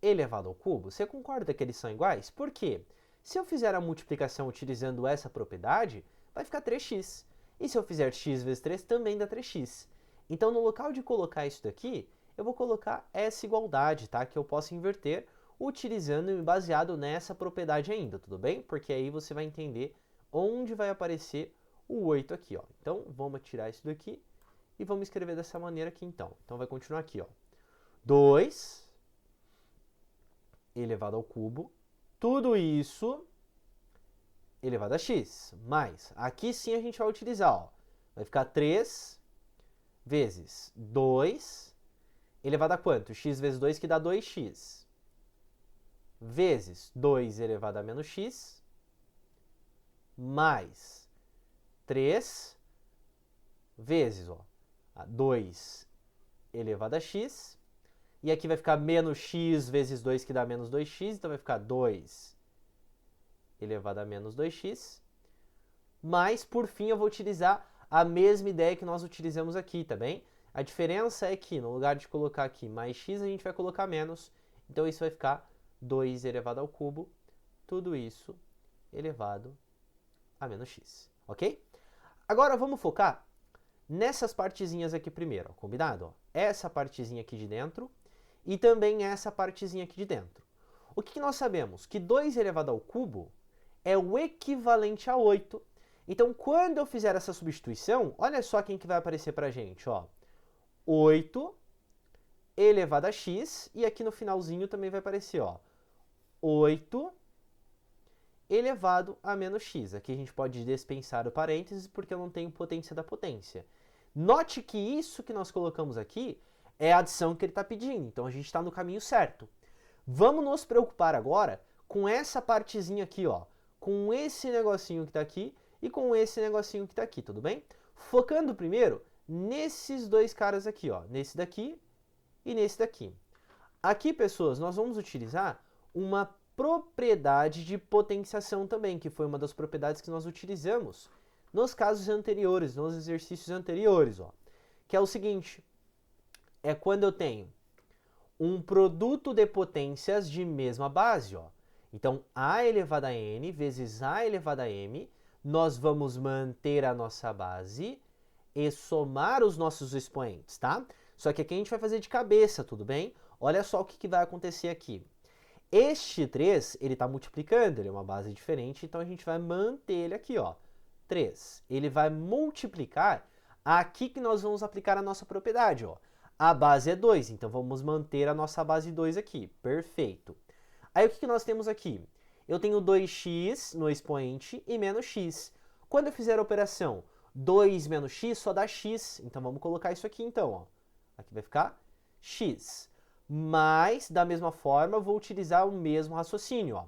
elevado ao cubo? Você concorda que eles são iguais? Por quê? Se eu fizer a multiplicação utilizando essa propriedade, vai ficar 3x. E se eu fizer x vezes 3, também dá 3x. Então, no local de colocar isso daqui, eu vou colocar essa igualdade, tá? Que eu posso inverter utilizando e baseado nessa propriedade ainda, tudo bem? Porque aí você vai entender onde vai aparecer o 8 aqui, ó. Então, vamos tirar isso daqui e vamos escrever dessa maneira aqui, então. Então, vai continuar aqui, ó. 2 elevado ao cubo, tudo isso elevado a x, mais, aqui sim a gente vai utilizar, ó, vai ficar 3 vezes 2 elevado a quanto? X vezes 2 que dá 2x, vezes 2 elevado a menos x, mais 3 vezes, ó, 2 elevado a x, e aqui vai ficar menos x vezes 2, que dá menos 2x, então vai ficar 2 elevado a menos 2x, mas, por fim, eu vou utilizar a mesma ideia que nós utilizamos aqui, tá bem? A diferença é que, no lugar de colocar aqui mais x, a gente vai colocar menos, então isso vai ficar 2 elevado ao cubo, tudo isso elevado a menos x, ok? Agora, vamos focar nessas partezinhas aqui primeiro, ó, combinado? Ó? Essa partezinha aqui de dentro e também essa partezinha aqui de dentro. O que nós sabemos? Que 2 elevado ao cubo é o equivalente a 8. Então, quando eu fizer essa substituição, olha só quem que vai aparecer para a gente, ó. 8 elevado a x, e aqui no finalzinho também vai aparecer, ó, 8 elevado a menos x. Aqui a gente pode dispensar o parênteses porque eu não tenho potência da potência. Note que isso que nós colocamos aqui é a adição que ele está pedindo, então a gente está no caminho certo. Vamos nos preocupar agora com essa partezinha aqui, ó, com esse negocinho que está aqui e com esse negocinho que está aqui, tudo bem? Focando primeiro nesses dois caras aqui, ó, nesse daqui e nesse daqui. Aqui, pessoas, nós vamos utilizar uma propriedade de potenciação também, que foi uma das propriedades que nós utilizamos nos casos anteriores, nos exercícios anteriores, ó, que é o seguinte, é quando eu tenho um produto de potências de mesma base, ó. Então, a elevado a n vezes a elevado a m, nós vamos manter a nossa base e somar os nossos expoentes, tá? Só que aqui a gente vai fazer de cabeça, tudo bem? Olha só o que vai acontecer aqui. Este 3, ele está multiplicando, ele é uma base diferente, então a gente vai manter ele aqui, ó. 3. Ele vai multiplicar aqui que nós vamos aplicar a nossa propriedade, ó. A base é 2, então vamos manter a nossa base 2 aqui. Perfeito. Aí o que nós temos aqui? Eu tenho 2x no expoente e menos x. Quando eu fizer a operação 2 menos x, só dá x. Então vamos colocar isso aqui então, ó. Aqui vai ficar x. Mas, da mesma forma, eu vou utilizar o mesmo raciocínio, ó.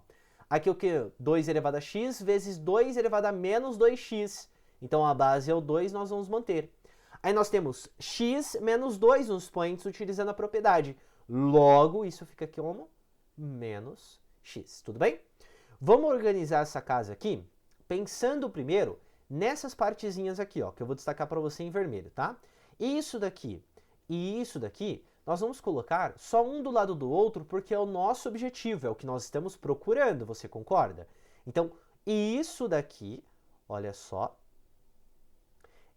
Aqui o que? 2 elevado a x vezes 2 elevado a menos 2x. Então a base é o 2, nós vamos manter. Aí nós temos x menos 2 nos expoentes utilizando a propriedade. Logo, isso fica aqui como menos x. Tudo bem? Vamos organizar essa casa aqui pensando primeiro nessas partezinhas aqui, ó, que eu vou destacar para você em vermelho, tá? Isso daqui e isso daqui, nós vamos colocar só um do lado do outro porque é o nosso objetivo, é o que nós estamos procurando, você concorda? Então, isso daqui, olha só,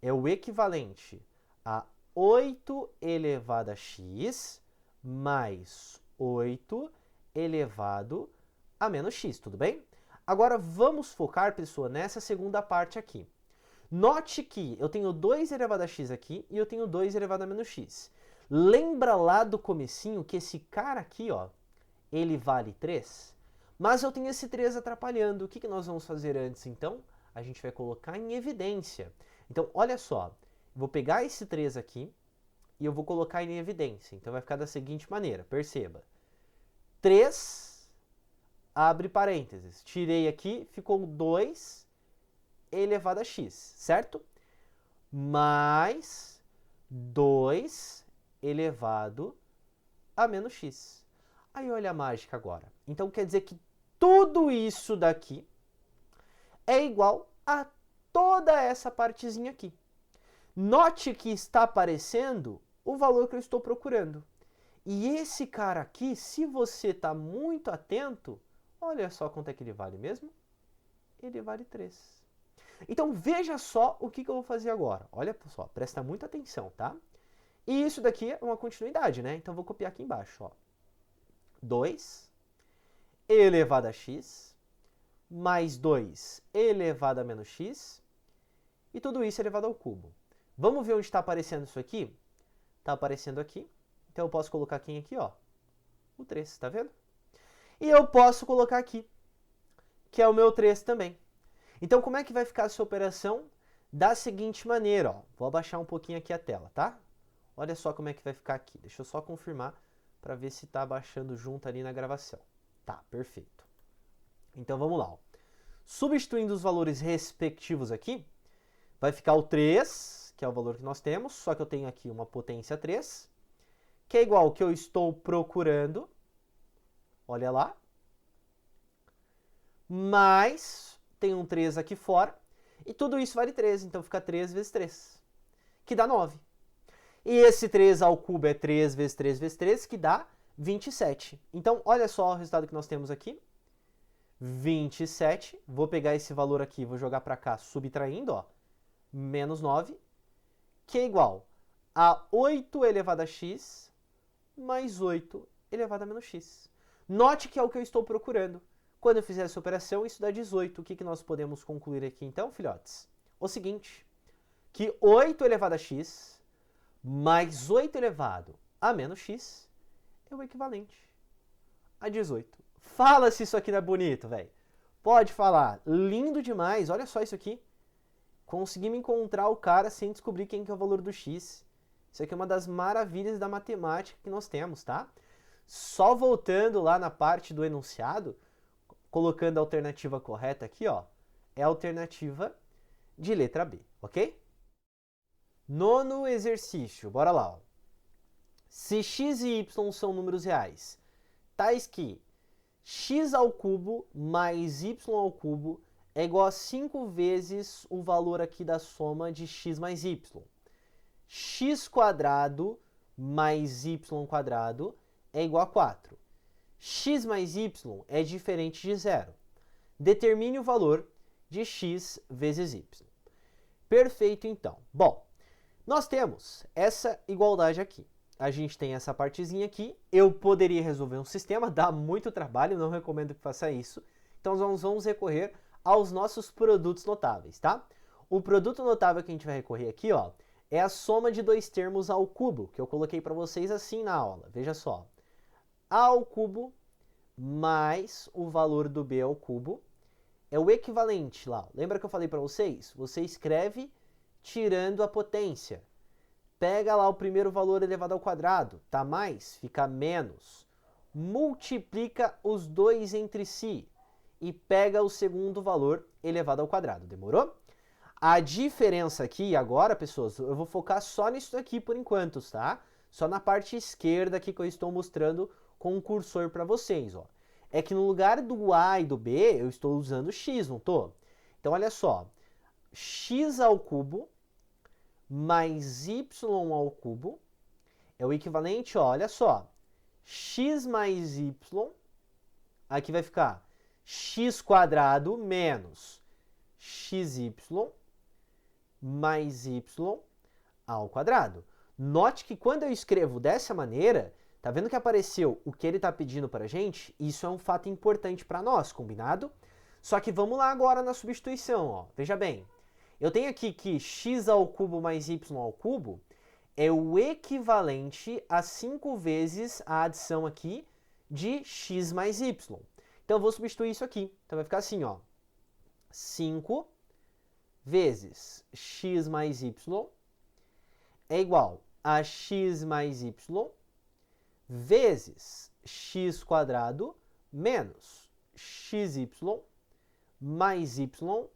é o equivalente a 8 elevado a x mais 8 elevado a menos x, tudo bem? Agora vamos focar, pessoal, nessa segunda parte aqui. Note que eu tenho 2 elevado a x aqui e eu tenho 2 elevado a menos x. Lembra lá do comecinho que esse cara aqui, ó, ele vale 3? Mas eu tenho esse 3 atrapalhando. O que nós vamos fazer antes, então? A gente vai colocar em evidência. Então, olha só. Vou pegar esse 3 aqui e eu vou colocar em evidência. Então, vai ficar da seguinte maneira. Perceba. 3, abre parênteses. Tirei aqui, ficou 2 elevado a x, certo? Mais 2 elevado a menos x. Aí olha a mágica agora. Então quer dizer que tudo isso daqui é igual a toda essa partezinha aqui. Note que está aparecendo o valor que eu estou procurando. E esse cara aqui, se você está muito atento, olha só quanto é que ele vale mesmo. Ele vale 3. Então veja só o que eu vou fazer agora. Olha só, presta muita atenção, tá? E isso daqui é uma continuidade, né? Então vou copiar aqui embaixo, ó. 2 elevado a x mais 2 elevado a menos x e tudo isso elevado ao cubo. Vamos ver onde está aparecendo isso aqui? Está aparecendo aqui. Então eu posso colocar quem aqui, ó? O 3, tá vendo? E eu posso colocar aqui, que é o meu 3 também. Então como é que vai ficar essa operação? Da seguinte maneira, ó. Vou abaixar um pouquinho aqui a tela, tá? Olha só como é que vai ficar aqui. Deixa eu só confirmar para ver se está abaixando junto ali na gravação. Tá, perfeito. Então vamos lá. Ó. Substituindo os valores respectivos aqui, vai ficar o 3, que é o valor que nós temos, só que eu tenho aqui uma potência 3, que é igual ao que eu estou procurando, olha lá, mais tem um 3 aqui fora, e tudo isso vale 3, então fica 3 vezes 3, que dá 9. E esse 3 ao cubo é 3 vezes 3 vezes 3, que dá 27. Então, olha só o resultado que nós temos aqui. 27. Vou pegar esse valor aqui, vou jogar para cá, subtraindo, ó. Menos 9, que é igual a 8 elevado a x mais 8 elevado a menos x. Note que é o que eu estou procurando. Quando eu fizer essa operação, isso dá 18. O que nós podemos concluir aqui, então, filhotes? O seguinte, que 8 elevado a x mais 8 elevado a menos x é o equivalente a 18. Fala se isso aqui não é bonito, velho. Pode falar. Lindo demais. Olha só isso aqui. Conseguimos encontrar o cara sem descobrir quem que é o valor do x. Isso aqui é uma das maravilhas da matemática que nós temos, tá? Só voltando lá na parte do enunciado, colocando a alternativa correta aqui, ó, é a alternativa de letra B, ok? Nono exercício, bora lá. Ó. Se x e y são números reais, tais que x ao cubo mais y ao cubo é igual a 5 vezes o valor aqui da soma de x mais y. X quadrado mais y quadrado é igual a 4. X mais y é diferente de zero. Determine o valor de x vezes y. Perfeito, então. Bom, nós temos essa igualdade aqui. A gente tem essa partezinha aqui. Eu poderia resolver um sistema, dá muito trabalho, não recomendo que faça isso. Então, nós vamos recorrer aos nossos produtos notáveis, tá? O produto notável que a gente vai recorrer aqui, ó, é a soma de dois termos ao cubo, que eu coloquei para vocês assim na aula. Veja só. A ao cubo mais o valor do b ao cubo é o equivalente lá. Lembra que eu falei para vocês? Você escreve tirando a potência. Pega lá o primeiro valor elevado ao quadrado, tá mais, fica menos. Multiplica os dois entre si e pega o segundo valor elevado ao quadrado. Demorou? A diferença aqui agora, pessoas, eu vou focar só nisso aqui por enquanto, tá? Só na parte esquerda aqui que eu estou mostrando com o cursor para vocês, ó. É que no lugar do A e do B, eu estou usando x, não tô? Então, olha só. X ao cubo mais y ao cubo é o equivalente, ó, olha só. X mais y, aqui vai ficar x quadrado menos xy mais y ao quadrado. Note que quando eu escrevo dessa maneira, tá vendo que apareceu o que ele está pedindo para a gente? Isso é um fato importante para nós, combinado? Só que vamos lá agora na substituição, ó. Veja bem, eu tenho aqui que x ao cubo mais y ao cubo é o equivalente a 5 vezes a adição aqui de x mais y. Então eu vou substituir isso aqui. Então vai ficar assim, ó. 5 vezes x mais y é igual a x mais y vezes x quadrado menos xy mais y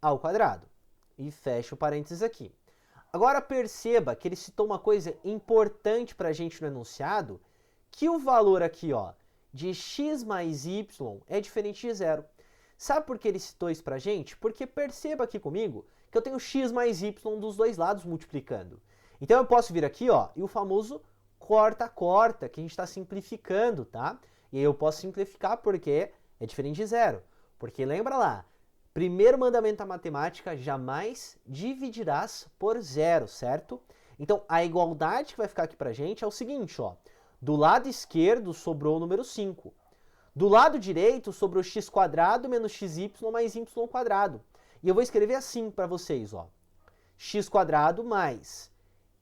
ao quadrado. E fecha o parênteses aqui. Agora perceba que ele citou uma coisa importante para a gente no enunciado, que o valor aqui, ó, de x mais y é diferente de zero. Sabe por que ele citou isso para a gente? Porque perceba aqui comigo que eu tenho x mais y dos dois lados multiplicando. Então eu posso vir aqui, ó, e o famoso corta-corta, que a gente está simplificando, tá? E aí eu posso simplificar porque é diferente de zero. Porque lembra lá, primeiro mandamento da matemática, jamais dividirás por zero, certo? Então a igualdade que vai ficar aqui pra gente é o seguinte, ó. Do lado esquerdo sobrou o número 5. Do lado direito sobrou x quadrado menos xy mais y quadrado. E eu vou escrever assim para vocês, ó. X quadrado mais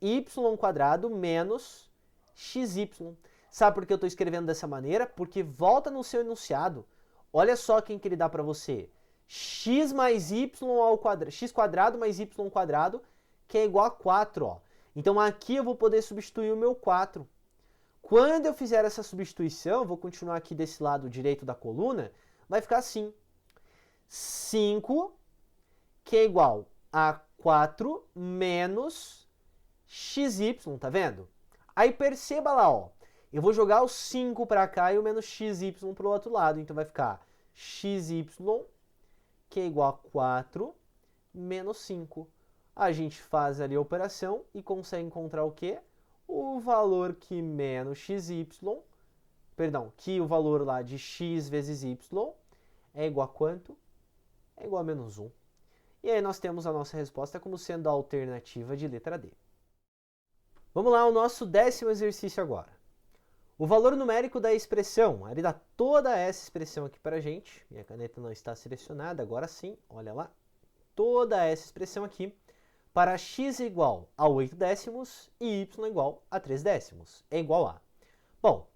y quadrado menos xy. Sabe por que eu estou escrevendo dessa maneira? Porque volta no seu enunciado. Olha só quem que ele dá para você. X mais y ao quadrado, x quadrado mais y quadrado, que é igual a 4, ó. Então aqui eu vou poder substituir o meu 4. Quando eu fizer essa substituição, vou continuar aqui desse lado direito da coluna, vai ficar assim. 5, que é igual a 4 menos xy, tá vendo? Aí perceba lá, ó. Eu vou jogar o 5 para cá e o menos xy para o outro lado. Então vai ficar xy, que é igual a 4 menos 5. A gente faz ali a operação e consegue encontrar o quê? O valor que menos xy, que o valor lá de x vezes y é igual a quanto? É igual a menos 1. E aí nós temos a nossa resposta como sendo a alternativa de letra D. Vamos lá ao nosso 10º exercício agora. O valor numérico da expressão, ele dá toda essa expressão aqui para a gente. Minha caneta não está selecionada, agora sim, olha lá. Toda essa expressão aqui para x igual a 8 décimos e y igual a 3 décimos. É igual a. Bom,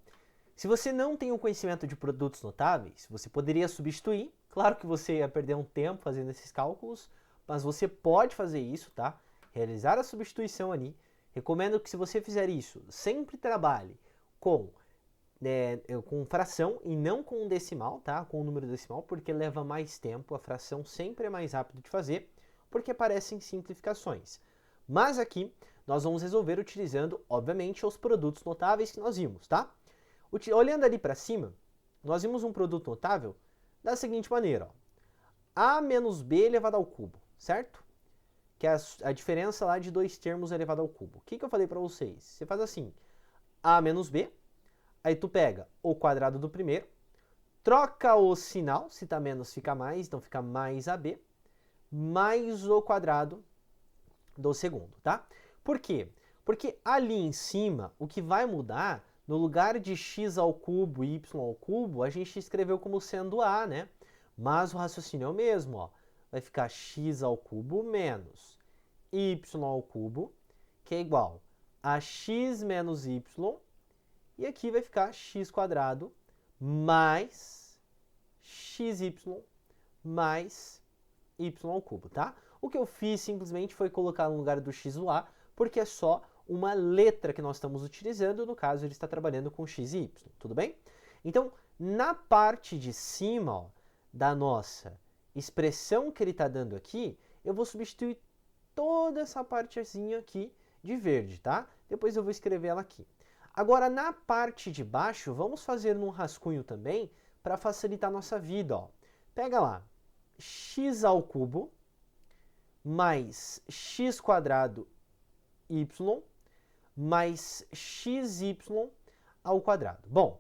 se você não tem o conhecimento de produtos notáveis, você poderia substituir. Claro que você ia perder um tempo fazendo esses cálculos, mas você pode fazer isso, tá? Realizar a substituição ali. Recomendo que se você fizer isso, sempre trabalhe com fração e não com decimal, tá? Com o número decimal, porque leva mais tempo. A fração sempre é mais rápido de fazer, porque aparecem simplificações. Mas aqui nós vamos resolver utilizando, obviamente, os produtos notáveis que nós vimos, tá? Olhando ali para cima, nós vimos um produto notável da seguinte maneira, ó. A menos b elevado ao cubo, certo? Que é a diferença lá de dois termos elevado ao cubo. O que eu falei para vocês? Você faz assim, a menos b, aí tu pega o quadrado do primeiro, troca o sinal, se tá menos fica mais, então fica mais ab, mais o quadrado do segundo, tá? Por quê? Porque ali em cima, o que vai mudar, no lugar de x ao cubo e y ao cubo, a gente escreveu como sendo a, né? Mas o raciocínio é o mesmo, ó. Vai ficar x ao cubo menos y ao cubo, que é igual a x menos y, e aqui vai ficar x quadrado mais xy mais y ao cubo, tá? O que eu fiz simplesmente foi colocar no lugar do x o a, porque é só uma letra que nós estamos utilizando, no caso ele está trabalhando com x e y, tudo bem? Então, na parte de cima, ó, da nossa expressão que ele está dando aqui, eu vou substituir toda essa partezinha aqui de verde, tá? Depois eu vou escrever ela aqui. Agora, na parte de baixo, vamos fazer num rascunho também, para facilitar a nossa vida, ó. Pega lá, x ao cubo mais x quadrado y mais xy ao quadrado. Bom,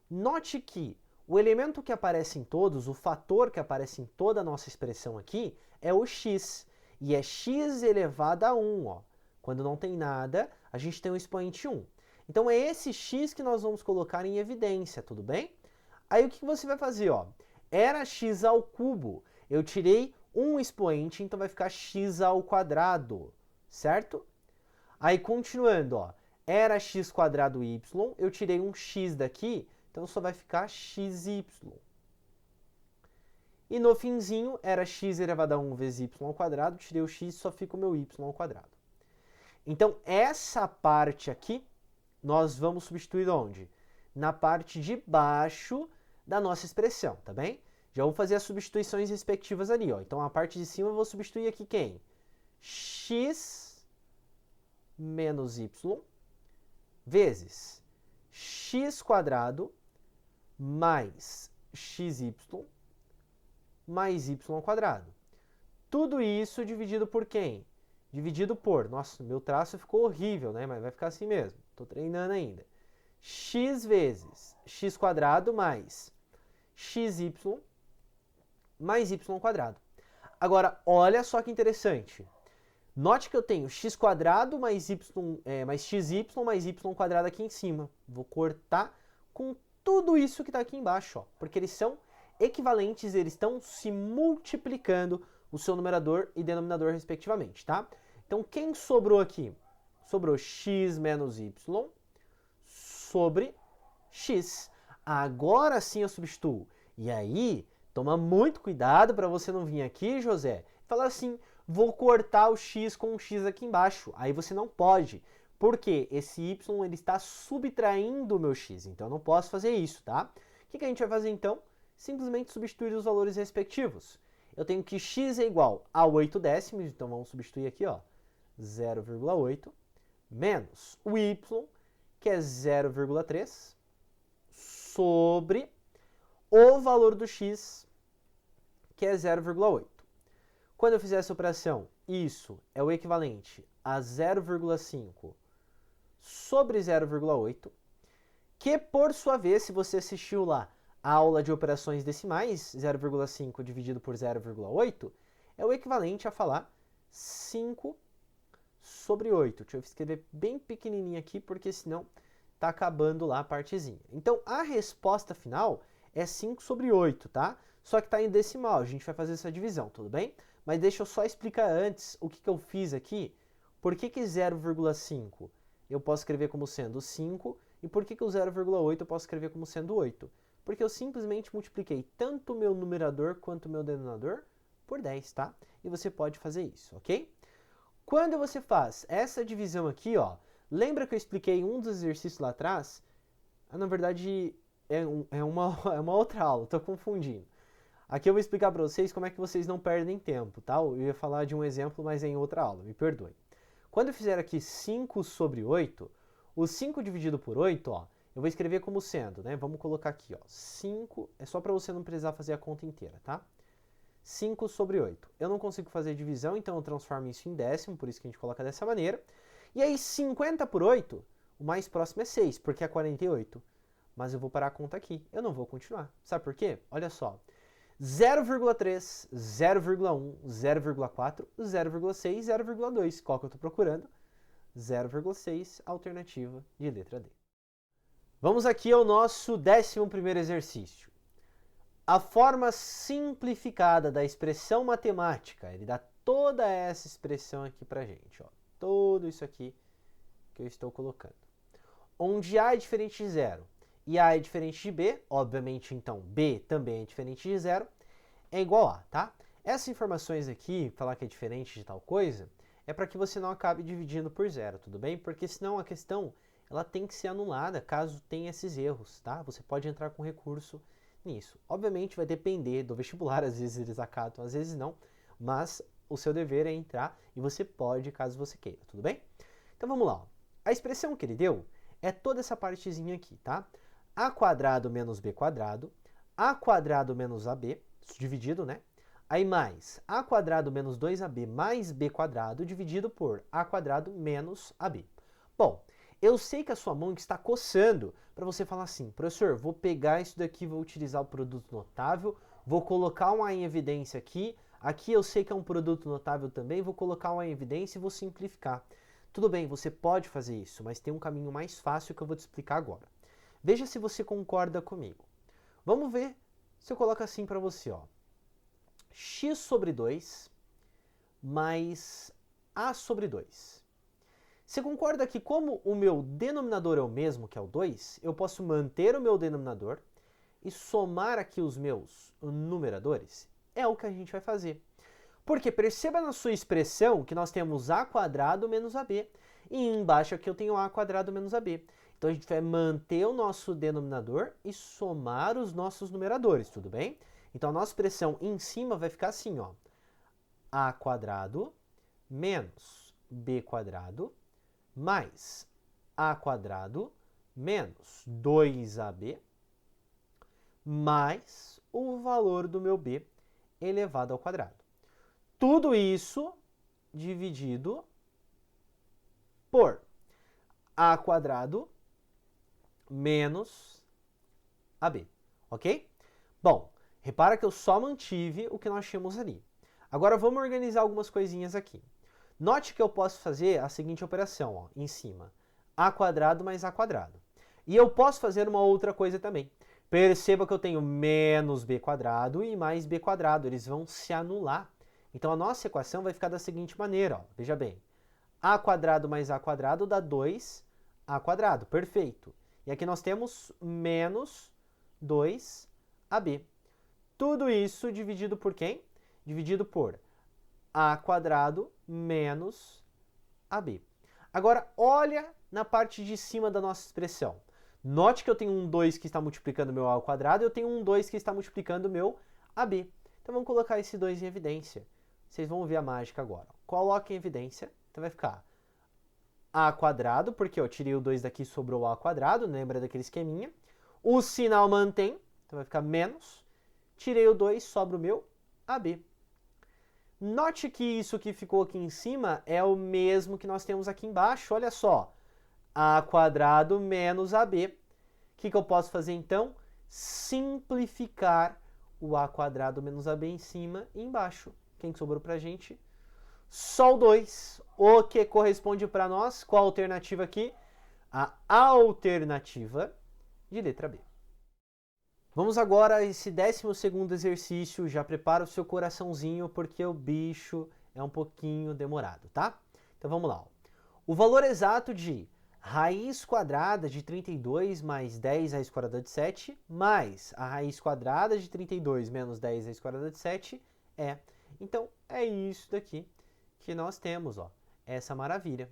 note que o elemento que aparece em todos, o fator que aparece em toda a nossa expressão aqui, é o x. E é x elevado a 1, ó. Quando não tem nada, a gente tem o expoente 1. Então é esse x que nós vamos colocar em evidência, tudo bem? Aí o que você vai fazer? Ó? Era x ao cubo. Eu tirei um expoente, então vai ficar x ao quadrado, certo? Aí continuando, ó, era x quadrado y, eu tirei um x daqui, então só vai ficar xy. E no finzinho, era x elevado a 1 vezes y ao quadrado, tirei o x, só fica o meu y ao quadrado. Então, essa parte aqui, nós vamos substituir onde? Na parte de baixo da nossa expressão, tá bem? Já vou fazer as substituições respectivas ali, ó. Então, a parte de cima eu vou substituir aqui quem? X menos y vezes x quadrado mais xy mais y ao quadrado. Tudo isso dividido por quem? Dividido por, nossa, meu traço ficou horrível, né? Mas vai ficar assim mesmo, estou treinando ainda. X vezes x quadrado mais xy mais y ao quadrado. Agora, olha só que interessante. Note que eu tenho x quadrado mais xy mais y quadrado aqui em cima. Vou cortar com tudo isso que está aqui embaixo, ó, porque eles são equivalentes, eles estão se multiplicando o seu numerador e denominador respectivamente, tá? Então, quem sobrou aqui? Sobrou x menos y sobre x. Agora sim eu substituo. E aí, toma muito cuidado para você não vir aqui, José, e falar assim, vou cortar o x com o x aqui embaixo. Aí você não pode, porque esse y ele está subtraindo o meu x, então eu não posso fazer isso, tá? O que a gente vai fazer então? Simplesmente substituir os valores respectivos. Eu tenho que x é igual a 8 décimos, então vamos substituir aqui, ó, 0,8, menos o y, que é 0,3, sobre o valor do x, que é 0,8. Quando eu fizer essa operação, isso é o equivalente a 0,5 sobre 0,8, que por sua vez, se você assistiu lá a aula de operações decimais, 0,5 dividido por 0,8, é o equivalente a falar 5 sobre 8. Deixa eu escrever bem pequenininho aqui, porque senão está acabando lá a partezinha. Então, a resposta final é 5 sobre 8, tá? Só que está em decimal, a gente vai fazer essa divisão, tudo bem? Mas deixa eu só explicar antes o que eu fiz aqui. Por que 0,5 eu posso escrever como sendo 5 e por que o 0,8 eu posso escrever como sendo 8? Porque eu simplesmente multipliquei tanto o meu numerador quanto o meu denominador por 10, tá? E você pode fazer isso, ok? Quando você faz essa divisão aqui, ó, lembra que eu expliquei um dos exercícios lá atrás? Na verdade, é uma outra aula, estou confundindo. Aqui eu vou explicar para vocês como é que vocês não perdem tempo, tá? Eu ia falar de um exemplo, mas é em outra aula, me perdoe. Quando eu fizer aqui 5 sobre 8, o 5 dividido por 8, ó, eu vou escrever como sendo, né? Vamos colocar aqui, ó, 5, é só para você não precisar fazer a conta inteira, tá? 5 sobre 8. Eu não consigo fazer divisão, então eu transformo isso em décimo, por isso que a gente coloca dessa maneira. E aí, 50 por 8, o mais próximo é 6, porque é 48. Mas eu vou parar a conta aqui, eu não vou continuar. Sabe por quê? Olha só. 0,3, 0,1, 0,4, 0,6, 0,2. Qual que eu estou procurando? 0,6, alternativa de letra D. Vamos aqui ao nosso 11º exercício. A forma simplificada da expressão matemática, ele dá toda essa expressão aqui pra gente, ó. Tudo isso aqui que eu estou colocando. Onde A é diferente de zero e A é diferente de B, obviamente então B também é diferente de zero, é igual a, tá? Essas informações aqui, falar que é diferente de tal coisa, é para que você não acabe dividindo por zero, tudo bem? Porque senão a questão ela tem que ser anulada caso tenha esses erros, tá? Você pode entrar com recurso nisso. Obviamente vai depender do vestibular, às vezes eles acatam, às vezes não, mas o seu dever é entrar e você pode caso você queira, tudo bem? Então vamos lá, ó. A expressão que ele deu é toda essa partezinha aqui, tá? A quadrado menos B quadrado, A quadrado menos AB, dividido, né? Aí mais A quadrado menos 2AB mais B quadrado dividido por A quadrado menos AB. Bom, eu sei que a sua mão está coçando para você falar assim, professor, vou pegar isso daqui, vou utilizar o produto notável, vou colocar um A em evidência aqui, aqui eu sei que é um produto notável também, vou colocar um A em evidência e vou simplificar. Tudo bem, você pode fazer isso, mas tem um caminho mais fácil que eu vou te explicar agora. Veja se você concorda comigo. Vamos ver se eu coloco assim para você, ó. X sobre 2 mais A sobre 2. Você concorda que como o meu denominador é o mesmo, que é o 2, eu posso manter o meu denominador e somar aqui os meus numeradores? É o que a gente vai fazer. Porque perceba na sua expressão que nós temos a quadrado menos ab. E embaixo aqui eu tenho a quadrado menos ab. Então a gente vai manter o nosso denominador e somar os nossos numeradores, tudo bem? Então a nossa expressão em cima vai ficar assim, ó. A quadrado menos b quadrado mais a quadrado menos 2ab mais o valor do meu b elevado ao quadrado. Tudo isso dividido por a quadrado menos ab, ok? Bom, repara que eu só mantive o que nós tínhamos ali. Agora vamos organizar algumas coisinhas aqui. Note que eu posso fazer a seguinte operação, ó, em cima. A quadrado mais a quadrado. E eu posso fazer uma outra coisa também. Perceba que eu tenho menos b quadrado e mais b quadrado. Eles vão se anular. Então a nossa equação vai ficar da seguinte maneira, ó. Veja bem. A quadrado mais a quadrado dá 2a quadrado. Perfeito. E aqui nós temos menos 2ab. Tudo isso dividido por quem? Dividido por a quadrado menos ab. Agora, olha na parte de cima da nossa expressão. Note que eu tenho um 2 que está multiplicando meu a ao quadrado e eu tenho um 2 que está multiplicando meu ab. Então vamos colocar esse 2 em evidência. Vocês vão ver a mágica agora. Coloque em evidência. Então vai ficar a quadrado, porque eu tirei o 2 daqui e sobrou o a quadrado, lembra daquele esqueminha. O sinal mantém, então vai ficar menos. Tirei o 2, sobra o meu ab. Note que isso que ficou aqui em cima é o mesmo que nós temos aqui embaixo. Olha só, a quadrado menos ab. O que eu posso fazer então? Simplificar o a quadrado menos ab em cima e embaixo. Quem sobrou pra gente? Só o 2. O que corresponde para nós? Qual a alternativa aqui? A alternativa de letra B. Vamos agora a esse 12º exercício. Já prepara o seu coraçãozinho, porque o bicho é um pouquinho demorado, tá? Então vamos lá. Ó. O valor exato de raiz quadrada de 32 mais 10 raiz quadrada de 7 mais a raiz quadrada de 32 menos 10 raiz quadrada de 7 é. Então é isso daqui que nós temos, ó. Essa maravilha.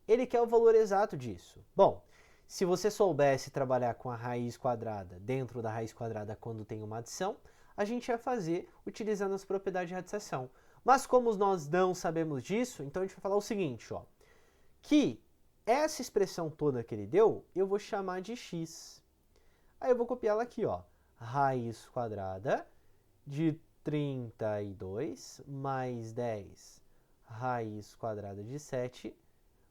Ele quer o valor exato disso. Bom, se você soubesse trabalhar com a raiz quadrada dentro da raiz quadrada quando tem uma adição, a gente ia fazer utilizando as propriedades de radicação. Mas como nós não sabemos disso, então a gente vai falar o seguinte, ó, que essa expressão toda que ele deu, eu vou chamar de x. Aí eu vou copiar ela aqui, ó, raiz quadrada de 32 mais 10 raiz quadrada de 7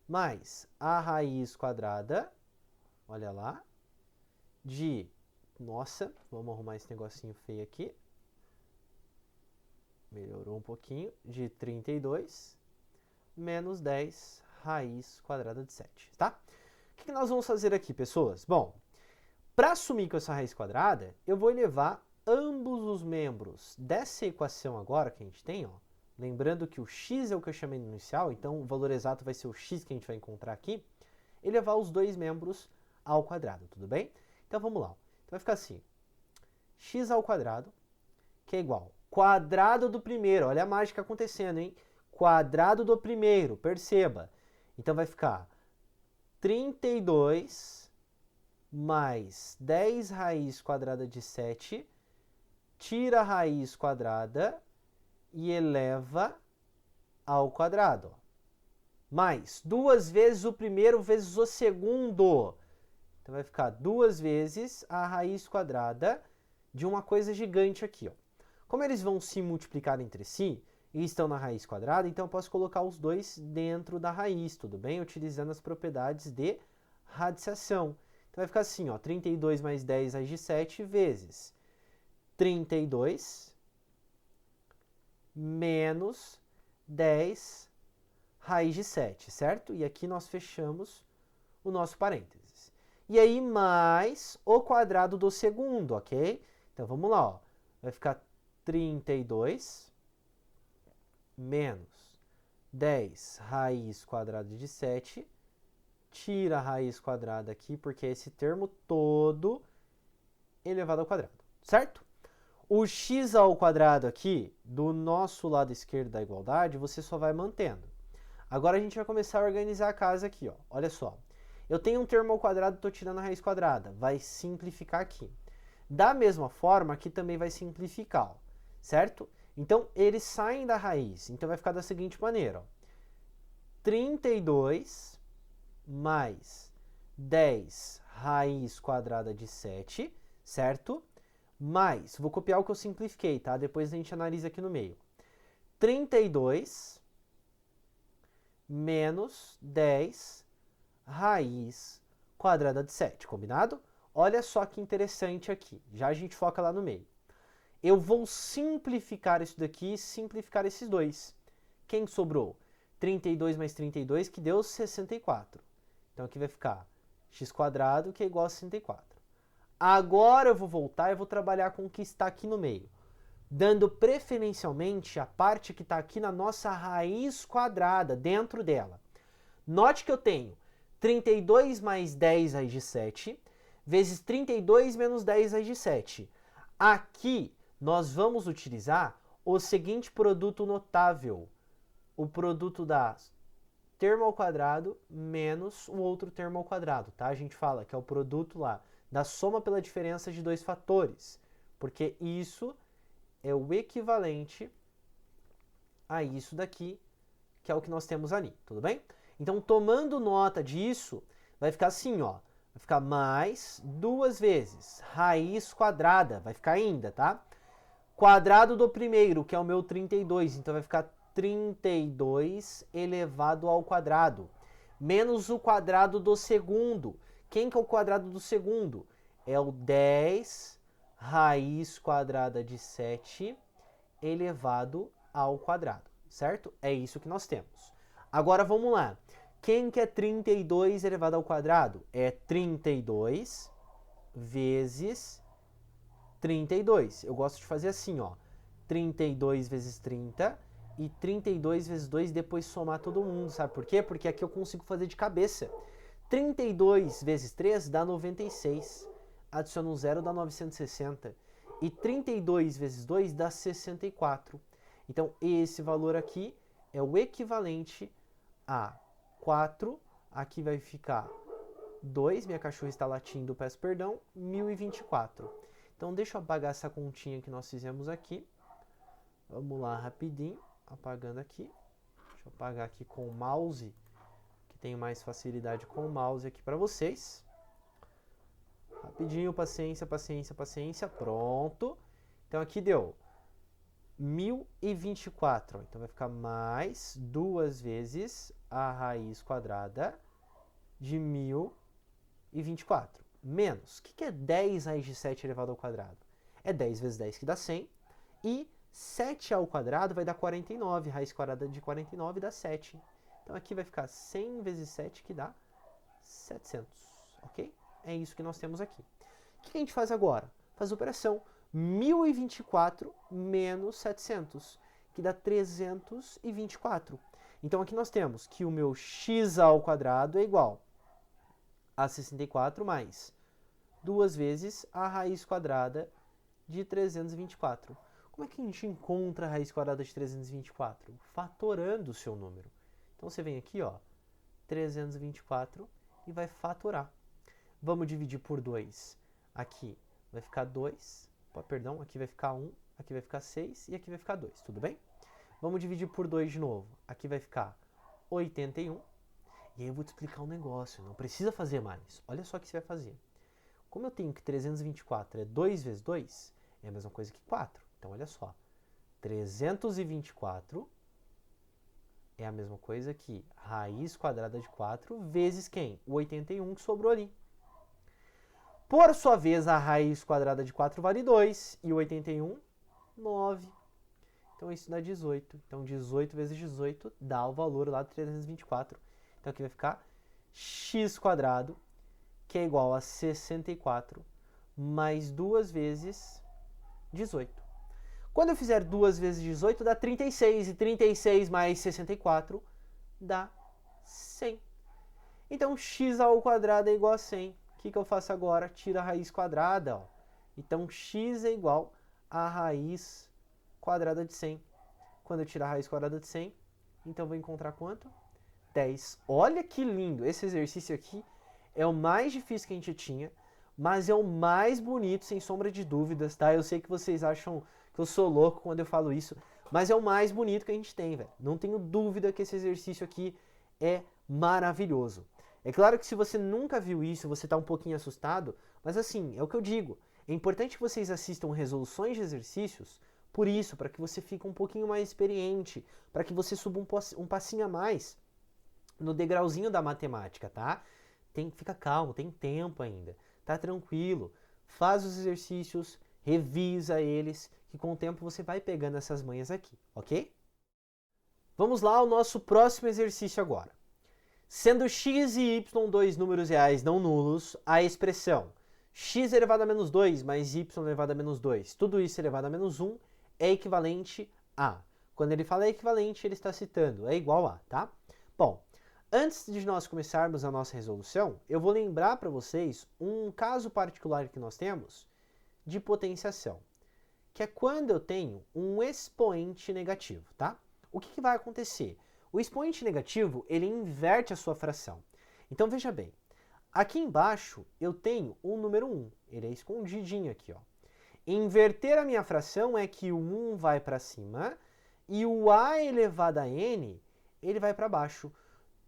mais a raiz quadrada, olha lá, de, nossa, vamos arrumar esse negocinho feio aqui, melhorou um pouquinho, de 32 menos 10 raiz quadrada de 7, tá? O que nós vamos fazer aqui, pessoas? Bom, para assumir com essa raiz quadrada, eu vou elevar ambos os membros dessa equação agora que a gente tem, ó, lembrando que o x é o que eu chamei no inicial, então o valor exato vai ser o x que a gente vai encontrar aqui, elevar os dois membros ao quadrado, tudo bem? Então vamos lá. Então vai ficar assim, x ao quadrado, que é igual quadrado do primeiro, olha a mágica acontecendo, hein? Quadrado do primeiro, perceba. Então vai ficar 32 mais 10 raiz quadrada de 7, tira a raiz quadrada e eleva ao quadrado. Mais 2 vezes o primeiro vezes o segundo. Então vai ficar 2 vezes a raiz quadrada de uma coisa gigante aqui, ó. Como eles vão se multiplicar entre si e estão na raiz quadrada, então eu posso colocar os dois dentro da raiz, tudo bem? Utilizando as propriedades de radiciação. Então vai ficar assim, ó, 32 mais 10 raiz de 7 vezes 32 menos 10 raiz de 7, certo? E aqui nós fechamos o nosso parênteses. E aí, mais o quadrado do segundo, ok? Então, vamos lá, ó. Vai ficar 32 menos 10 raiz quadrada de 7. Tira a raiz quadrada aqui, porque é esse termo todo elevado ao quadrado, certo? O x ao quadrado aqui, do nosso lado esquerdo da igualdade, você só vai mantendo. Agora a gente vai começar a organizar a casa aqui, ó. Olha só. Eu tenho um termo ao quadrado, estou tirando a raiz quadrada. Vai simplificar aqui. Da mesma forma, aqui também vai simplificar, ó, certo? Então, eles saem da raiz. Então, vai ficar da seguinte maneira, ó. 32 mais 10 raiz quadrada de 7, certo? Mais, vou copiar o que eu simplifiquei, tá? Depois a gente analisa aqui no meio. 32 menos 10 raiz quadrada de 7, combinado? Olha só que interessante aqui, já a gente foca lá no meio. Eu vou simplificar isso daqui e simplificar esses dois. Quem sobrou? 32 mais 32, que deu 64. Então aqui vai ficar x quadrado, que é igual a 64. Agora eu vou voltar e vou trabalhar com o que está aqui no meio, dando preferencialmente a parte que está aqui na nossa raiz quadrada, dentro dela. Note que eu tenho 32 mais 10 raiz de 7, vezes 32 menos 10 raiz de 7. Aqui nós vamos utilizar o seguinte produto notável, o produto da termo ao quadrado menos o outro termo ao quadrado, tá? A gente fala que é o produto lá da soma pela diferença de dois fatores, porque isso é o equivalente a isso daqui, que é o que nós temos ali, tudo bem? Então, tomando nota disso, vai ficar assim, ó, vai ficar mais 2 vezes raiz quadrada, vai ficar ainda, tá? Quadrado do primeiro, que é o meu 32, então vai ficar 32 elevado ao quadrado, menos o quadrado do segundo. Quem que é o quadrado do segundo? É o 10 raiz quadrada de 7 elevado ao quadrado, certo? É isso que nós temos. Agora vamos lá. Quem que é 32 elevado ao quadrado? É 32 vezes 32. Eu gosto de fazer assim, ó. 32 vezes 30 e 32 vezes 2 e depois somar todo mundo, sabe por quê? Porque aqui eu consigo fazer de cabeça. 32 vezes 3 dá 96. Adiciona um zero, dá 960. E 32 vezes 2 dá 64. Então, esse valor aqui é o equivalente a 4. Aqui vai ficar 2. Minha cachorra está latindo, peço perdão. 1024. Então, deixa eu apagar essa continha que nós fizemos aqui. Vamos lá, rapidinho. Apagando aqui. Deixa eu apagar aqui com o mouse, que tenho mais facilidade com o mouse aqui para vocês. Rapidinho, paciência, paciência, paciência. Pronto. Então, aqui deu 1024. Então, vai ficar mais 2 vezes a raiz quadrada de 1024. Menos. O que é 10 raiz de 7 elevado ao quadrado? É 10 vezes 10 que dá 100. E 7 ao quadrado vai dar 49. Raiz quadrada de 49 dá 7. Então, aqui vai ficar 100 vezes 7, que dá 700. Ok? É isso que nós temos aqui. O que a gente faz agora? Faz a operação 1024 menos 700, que dá 324. Então, aqui nós temos que o meu x ao quadrado é igual a 64 mais 2 vezes a raiz quadrada de 324. Como é que a gente encontra a raiz quadrada de 324? Fatorando o seu número. Então, você vem aqui, ó, 324 e vai fatorar. Vamos dividir por 2. Aqui vai ficar 2, perdão, aqui vai ficar 1, aqui vai ficar 6 e aqui vai ficar 2, tudo bem? Vamos dividir por 2 de novo. Aqui vai ficar 81. E aí eu vou te explicar um negócio, não precisa fazer mais. Olha só o que você vai fazer. Como eu tenho que 324 é 2 vezes 2, é a mesma coisa que 4. Então, olha só. 324 é a mesma coisa que raiz quadrada de 4 vezes quem? O 81 que sobrou ali. Por sua vez, a raiz quadrada de 4 vale 2 e o 81, 9. Então isso dá 18. Então 18 vezes 18 dá o valor lá de 324. Então aqui vai ficar x², que é igual a 64, mais 2 vezes 18. Quando eu fizer 2 vezes 18, dá 36. E 36 mais 64 dá 100. Então, x² é igual a 100. O que eu faço agora? Tiro a raiz quadrada. Ó. Então, x é igual a raiz quadrada de 100. Quando eu tirar a raiz quadrada de 100, então eu vou encontrar quanto? 10. Olha que lindo! Esse exercício aqui é o mais difícil que a gente tinha, mas é o mais bonito, sem sombra de dúvidas, tá? Eu sei que vocês acham que eu sou louco quando eu falo isso, mas é o mais bonito que a gente tem, velho. Não tenho dúvida que esse exercício aqui é maravilhoso. É claro que se você nunca viu isso, você está um pouquinho assustado, mas assim, é o que eu digo. É importante que vocês assistam resoluções de exercícios por isso, para que você fique um pouquinho mais experiente, para que você suba um passinho a mais no degrauzinho da matemática, tá? Fica calmo, tem tempo ainda, tá tranquilo. Faz os exercícios, revisa eles, que com o tempo você vai pegando essas manhas aqui, ok? Vamos lá ao nosso próximo exercício agora. Sendo x e y dois números reais não nulos, a expressão x elevado a menos 2 mais y elevado a menos 2, tudo isso elevado a menos 1, é equivalente a. Quando ele fala equivalente, ele está citando, é igual a, tá? Bom, antes de nós começarmos a nossa resolução, eu vou lembrar para vocês um caso particular que nós temos de potenciação, que é quando eu tenho um expoente negativo, tá? O que vai acontecer? O expoente negativo, ele inverte a sua fração. Então, veja bem, aqui embaixo eu tenho o número 1, ele é escondidinho aqui, ó. Inverter a minha fração é que o 1 vai para cima e o a elevado a n, ele vai para baixo.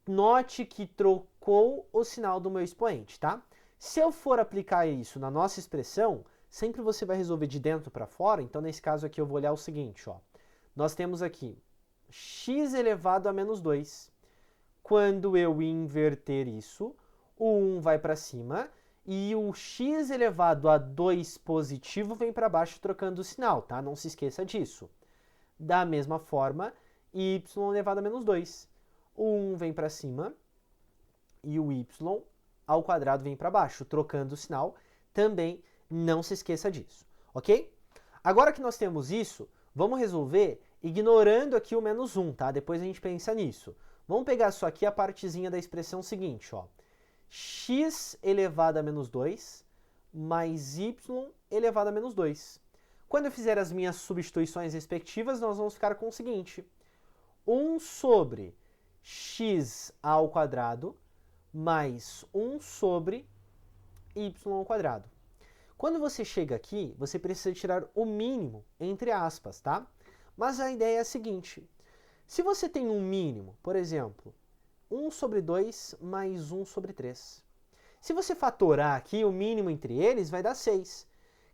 Note que trocou o sinal do meu expoente, tá? Se eu for aplicar isso na nossa expressão, sempre você vai resolver de dentro para fora, então nesse caso aqui eu vou olhar o seguinte, ó. Nós temos aqui x elevado a menos 2. Quando eu inverter isso, o 1 vai para cima e o x elevado a 2 positivo vem para baixo trocando o sinal, tá? Não se esqueça disso. Da mesma forma, y elevado a menos 2. O 1 vem para cima e o y ao quadrado vem para baixo, trocando o sinal. Também não se esqueça disso, ok? Agora que nós temos isso, vamos resolver ignorando aqui o menos 1, tá? Depois a gente pensa nisso. Vamos pegar só aqui a partezinha da expressão seguinte, ó. X elevado a menos 2 mais y elevado a menos 2. Quando eu fizer as minhas substituições respectivas, nós vamos ficar com o seguinte. 1 sobre x ao quadrado mais 1 sobre y ao quadrado. Quando você chega aqui, você precisa tirar o mínimo entre aspas, tá? Mas a ideia é a seguinte. Se você tem um mínimo, por exemplo, 1 sobre 2 mais 1 sobre 3. Se você fatorar aqui o mínimo entre eles, vai dar 6,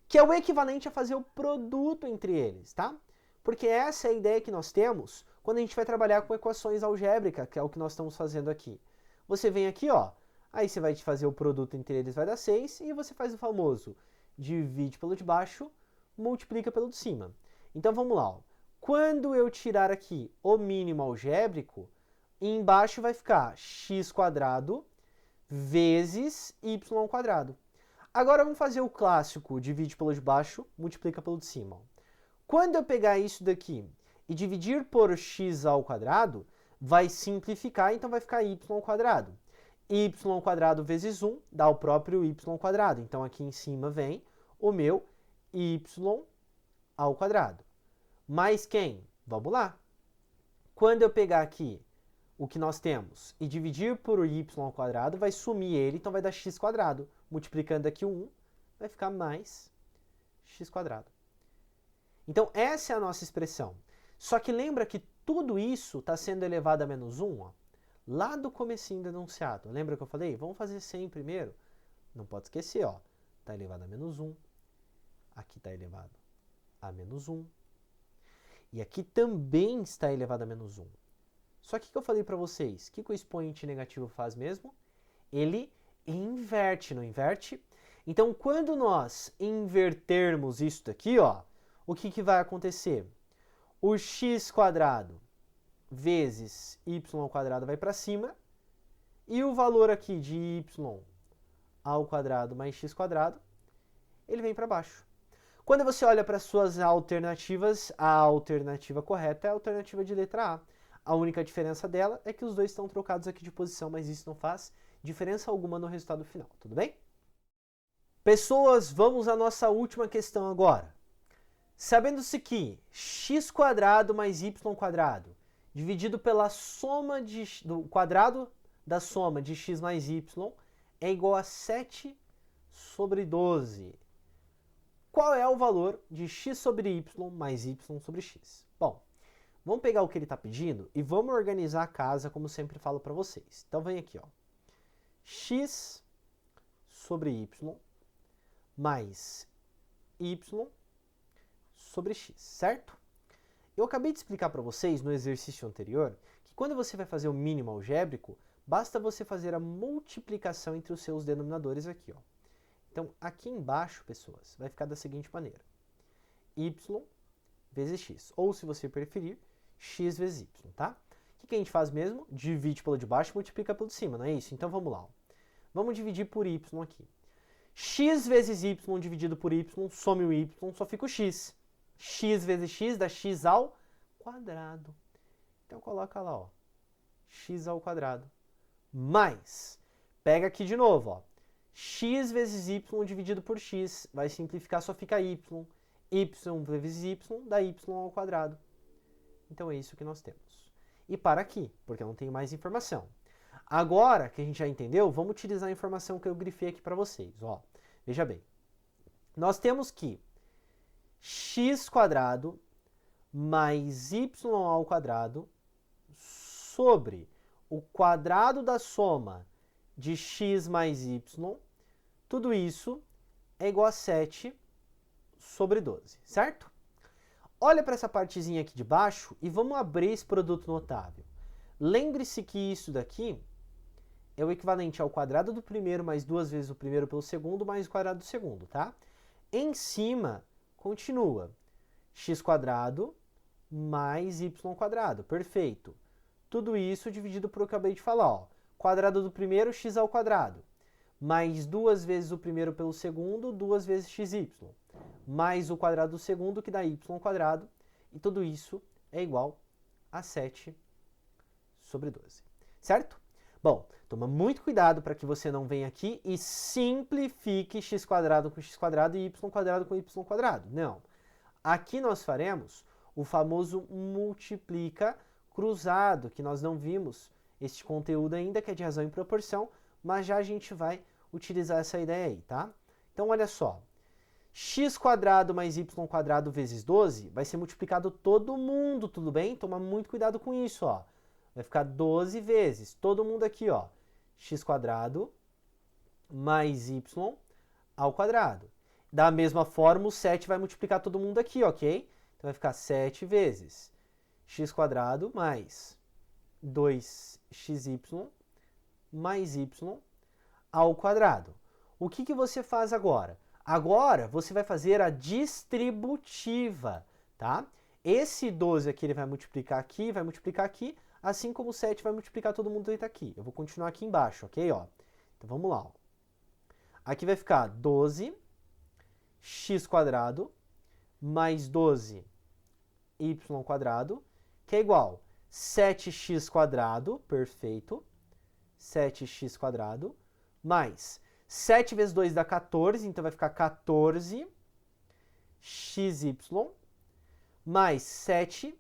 que é o equivalente a fazer o produto entre eles, tá? Porque essa é a ideia que nós temos quando a gente vai trabalhar com equações algébricas, que é o que nós estamos fazendo aqui. Você vem aqui, ó, aí você vai fazer o produto entre eles, vai dar 6, e você faz o famoso divide pelo de baixo, multiplica pelo de cima. Então vamos lá, ó. Quando eu tirar aqui o mínimo algébrico, embaixo vai ficar x² vezes y². Agora vamos fazer o clássico, divide pelo de baixo, multiplica pelo de cima. Quando eu pegar isso daqui e dividir por x², vai simplificar, então vai ficar y². y² vezes 1 dá o próprio y². Então aqui em cima vem o meu y². Mais quem? Vamos lá. Quando eu pegar aqui o que nós temos e dividir por y², vai sumir ele, então vai dar x². Multiplicando aqui o 1, vai ficar mais x². Então essa é a nossa expressão. Só que lembra que tudo isso está sendo elevado a menos 1, ó, lá do comecinho do enunciado. Lembra que eu falei? Vamos fazer 100 primeiro? Não pode esquecer, ó. Está elevado a menos 1. Aqui está elevado a menos 1. E aqui também está elevado a menos 1. Só que o que eu falei para vocês? O que o expoente negativo faz mesmo? Ele inverte, não inverte? Então, quando nós invertermos isso daqui, ó, o que vai acontecer? o x quadrado vezes y ao quadrado vai para cima, e o valor aqui de y ao quadrado mais x quadrado, ele vem para baixo. Quando você olha para as suas alternativas, a alternativa correta é a alternativa de letra A. A única diferença dela é que os dois estão trocados aqui de posição, mas isso não faz diferença alguma no resultado final, tudo bem? Pessoas, vamos à nossa última questão agora. Sabendo-se que x² mais y² dividido pela soma do quadrado da soma de x mais y é igual a 7 sobre 12. Qual é o valor de x sobre y mais y sobre x? Bom, vamos pegar o que ele está pedindo e vamos organizar a casa como sempre falo para vocês. Então vem aqui, ó. X sobre y mais y sobre x, certo? Eu acabei de explicar para vocês no exercício anterior que quando você vai fazer o mínimo algébrico, basta você fazer a multiplicação entre os seus denominadores aqui, ó. Então, aqui embaixo, pessoas, vai ficar da seguinte maneira. Y vezes x, ou se você preferir, x vezes y, tá? O que a gente faz mesmo? Divide pelo de baixo e multiplica pelo de cima, não é isso? Então, vamos lá, ó. Vamos dividir por y aqui. X vezes y dividido por y, some o y, só fica o x. X vezes x dá x ao quadrado. Então, coloca lá, ó, x ao quadrado. Mais, pega aqui de novo, ó, x vezes y dividido por x, vai simplificar, só fica y. Y vezes y dá y ao quadrado. Então, é isso que nós temos. E para aqui, porque eu não tenho mais informação. Agora que a gente já entendeu, vamos utilizar a informação que eu grifei aqui para vocês. Ó, veja bem, nós temos que x² mais y ao quadrado sobre o quadrado da soma de x mais y, tudo isso é igual a 7 sobre 12, certo? Olha para essa partezinha aqui de baixo e vamos abrir esse produto notável. Lembre-se que isso daqui é o equivalente ao quadrado do primeiro mais 2 vezes o primeiro pelo segundo mais o quadrado do segundo, tá? Em cima, continua x² mais y², perfeito. Tudo isso dividido por o que eu acabei de falar, ó. Quadrado do primeiro, x ao quadrado, mais 2 vezes o primeiro pelo segundo, 2 vezes xy, mais o quadrado do segundo, que dá y², e tudo isso é igual a 7 sobre 12, certo? Bom, toma muito cuidado para que você não venha aqui e simplifique x² com x² e y² com y². Não. Aqui nós faremos o famoso multiplica cruzado, que nós não vimos este conteúdo ainda, que é de razão e proporção, mas já a gente vai utilizar essa ideia aí, tá? Então, olha só. x² mais y² vezes 12 vai ser multiplicado todo mundo, tudo bem? Toma muito cuidado com isso, ó. Vai ficar 12 vezes, todo mundo aqui, ó, x² mais y ao quadrado. Da mesma forma, o 7 vai multiplicar todo mundo aqui, ok? Então, vai ficar 7 vezes x² mais 2xy mais y ao quadrado. O que você faz agora? Agora, você vai fazer a distributiva, tá? Esse 12 aqui, ele vai multiplicar aqui, assim como o 7 vai multiplicar todo mundo que está aqui. Eu vou continuar aqui embaixo, ok? Ó. Então, vamos lá. Ó. Aqui vai ficar 12x² mais 12y², que é igual 7x², perfeito, 7x², mais 7 vezes 2 dá 14, então vai ficar 14xy, mais 7y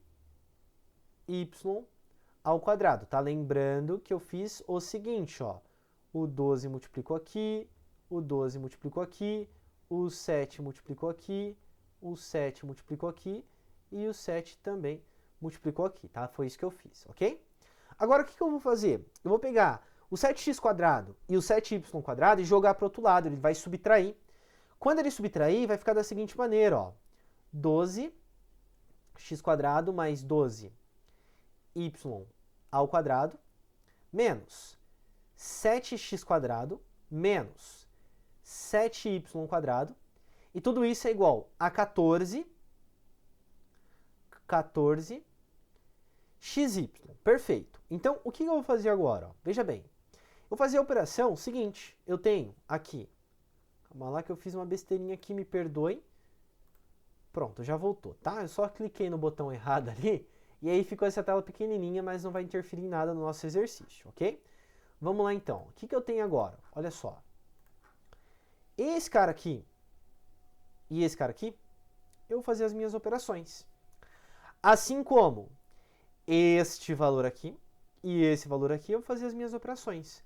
ao quadrado, tá? Lembrando que eu fiz o seguinte, ó, o 12 multiplicou aqui, o 12 multiplicou aqui, o 7 multiplicou aqui, o 7 multiplicou aqui, e o 7 também multiplicou aqui, tá? Foi isso que eu fiz, ok? Agora, o que eu vou fazer? Eu vou pegar o 7x² e o 7y² e jogar para o outro lado, ele vai subtrair. Quando ele subtrair, vai ficar da seguinte maneira, ó. 12x² mais 12y² ao quadrado, menos 7x² menos 7y², e tudo isso é igual a 14 14 xy. Perfeito. Então, o que eu vou fazer agora? Ó? Veja bem. Eu vou fazer a operação seguinte. Eu tenho aqui. Calma lá que eu fiz uma besteirinha aqui, me perdoe. Pronto, já voltou, tá? Eu só cliquei no botão errado ali. E aí ficou essa tela pequenininha, mas não vai interferir em nada no nosso exercício, ok? Vamos lá então. O que eu tenho agora? Olha só. Esse cara aqui e esse cara aqui, eu vou fazer as minhas operações. Assim como este valor aqui e esse valor aqui, eu vou fazer as minhas operações.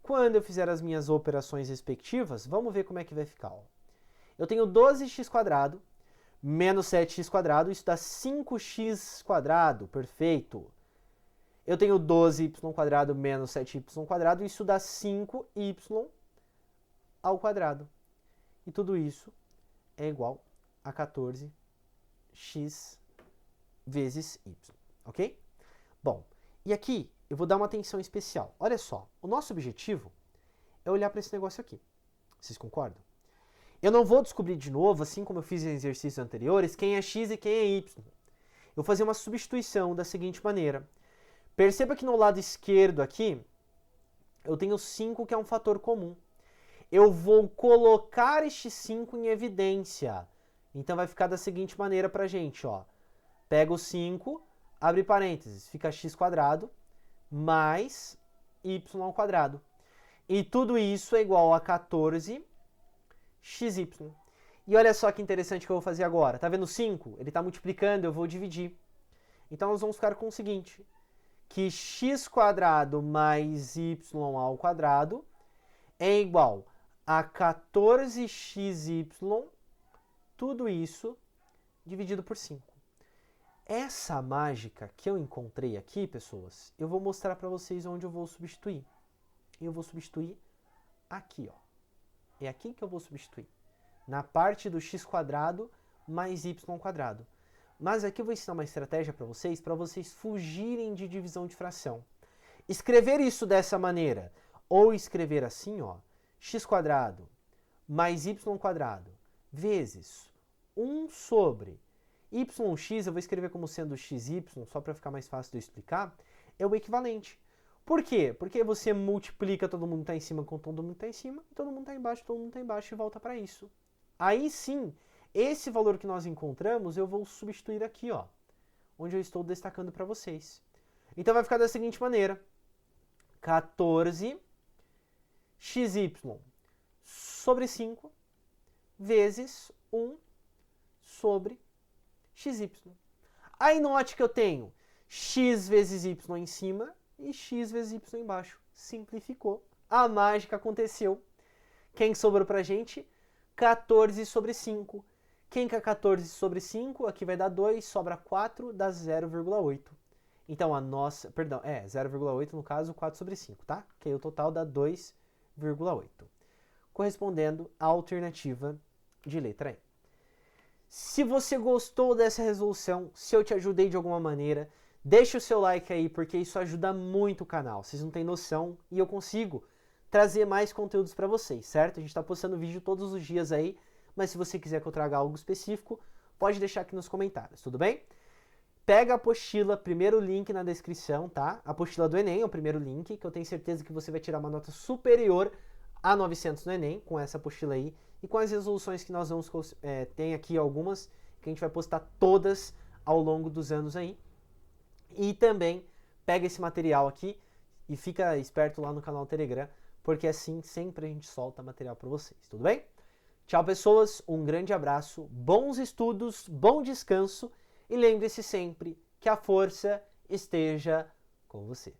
Quando eu fizer as minhas operações respectivas, vamos ver como é que vai ficar. Ó. Eu tenho 12x² menos 7x², isso dá 5x², perfeito. Eu tenho 12y² menos 7y², isso dá 5y ao quadrado. E tudo isso é igual a 14x vezes y, ok? Bom, e aqui eu vou dar uma atenção especial. Olha só, o nosso objetivo é olhar para esse negócio aqui. Vocês concordam? Eu não vou descobrir de novo, assim como eu fiz em exercícios anteriores, quem é x e quem é y. Eu vou fazer uma substituição da seguinte maneira. Perceba que no lado esquerdo aqui, eu tenho 5, que é um fator comum. Eu vou colocar este 5 em evidência. Então vai ficar da seguinte maneira para a gente. Ó. Pega o 5, abre parênteses, fica x² mais y². E tudo isso é igual a 14xy. E olha só que interessante que eu vou fazer agora. Tá vendo o 5? Ele está multiplicando, eu vou dividir. Então nós vamos ficar com o seguinte. Que x² mais y² é igual a 14xy, tudo isso dividido por 5. Essa mágica que eu encontrei aqui, pessoas, eu vou mostrar para vocês onde eu vou substituir. Eu vou substituir aqui, ó. É aqui que eu vou substituir. Na parte do x² mais y². Mas aqui eu vou ensinar uma estratégia para vocês fugirem de divisão de fração. Escrever isso dessa maneira, ou escrever assim, ó, x² mais y² vezes 1 sobre yx, eu vou escrever como sendo xy, só para ficar mais fácil de eu explicar, é o equivalente. Por quê? Porque você multiplica todo mundo está em cima com todo mundo está em cima, e todo mundo está embaixo, todo mundo está embaixo e volta para isso. Aí sim, esse valor que nós encontramos, eu vou substituir aqui, ó, onde eu estou destacando para vocês. Então vai ficar da seguinte maneira. 14xy sobre 5 vezes 1 sobre xy. Aí note que eu tenho x vezes y em cima e x vezes y embaixo. Simplificou. A mágica aconteceu. Quem sobrou pra gente? 14 sobre 5. Quem que é 14 sobre 5? Aqui vai dar 2, sobra 4, dá 0,8. Então a nossa, perdão, 0,8 no caso, 4 sobre 5, tá? Que aí o total dá 2,8. Correspondendo à alternativa de letra E. Se você gostou dessa resolução, se eu te ajudei de alguma maneira, deixa o seu like aí, porque isso ajuda muito o canal. Vocês não têm noção e eu consigo trazer mais conteúdos para vocês, certo? A gente está postando vídeo todos os dias aí, mas se você quiser que eu traga algo específico, pode deixar aqui nos comentários, tudo bem? Pega a apostila, primeiro link na descrição, tá? A apostila do Enem é o primeiro link, que eu tenho certeza que você vai tirar uma nota superior a 900 no Enem, com essa apostila aí, e com as resoluções que nós vamos, tem aqui algumas, que a gente vai postar todas ao longo dos anos aí. E também pega esse material aqui e fica esperto lá no canal Telegram, porque assim sempre a gente solta material para vocês, tudo bem? Tchau, pessoas, um grande abraço, bons estudos, bom descanso e lembre-se sempre que a força esteja com você.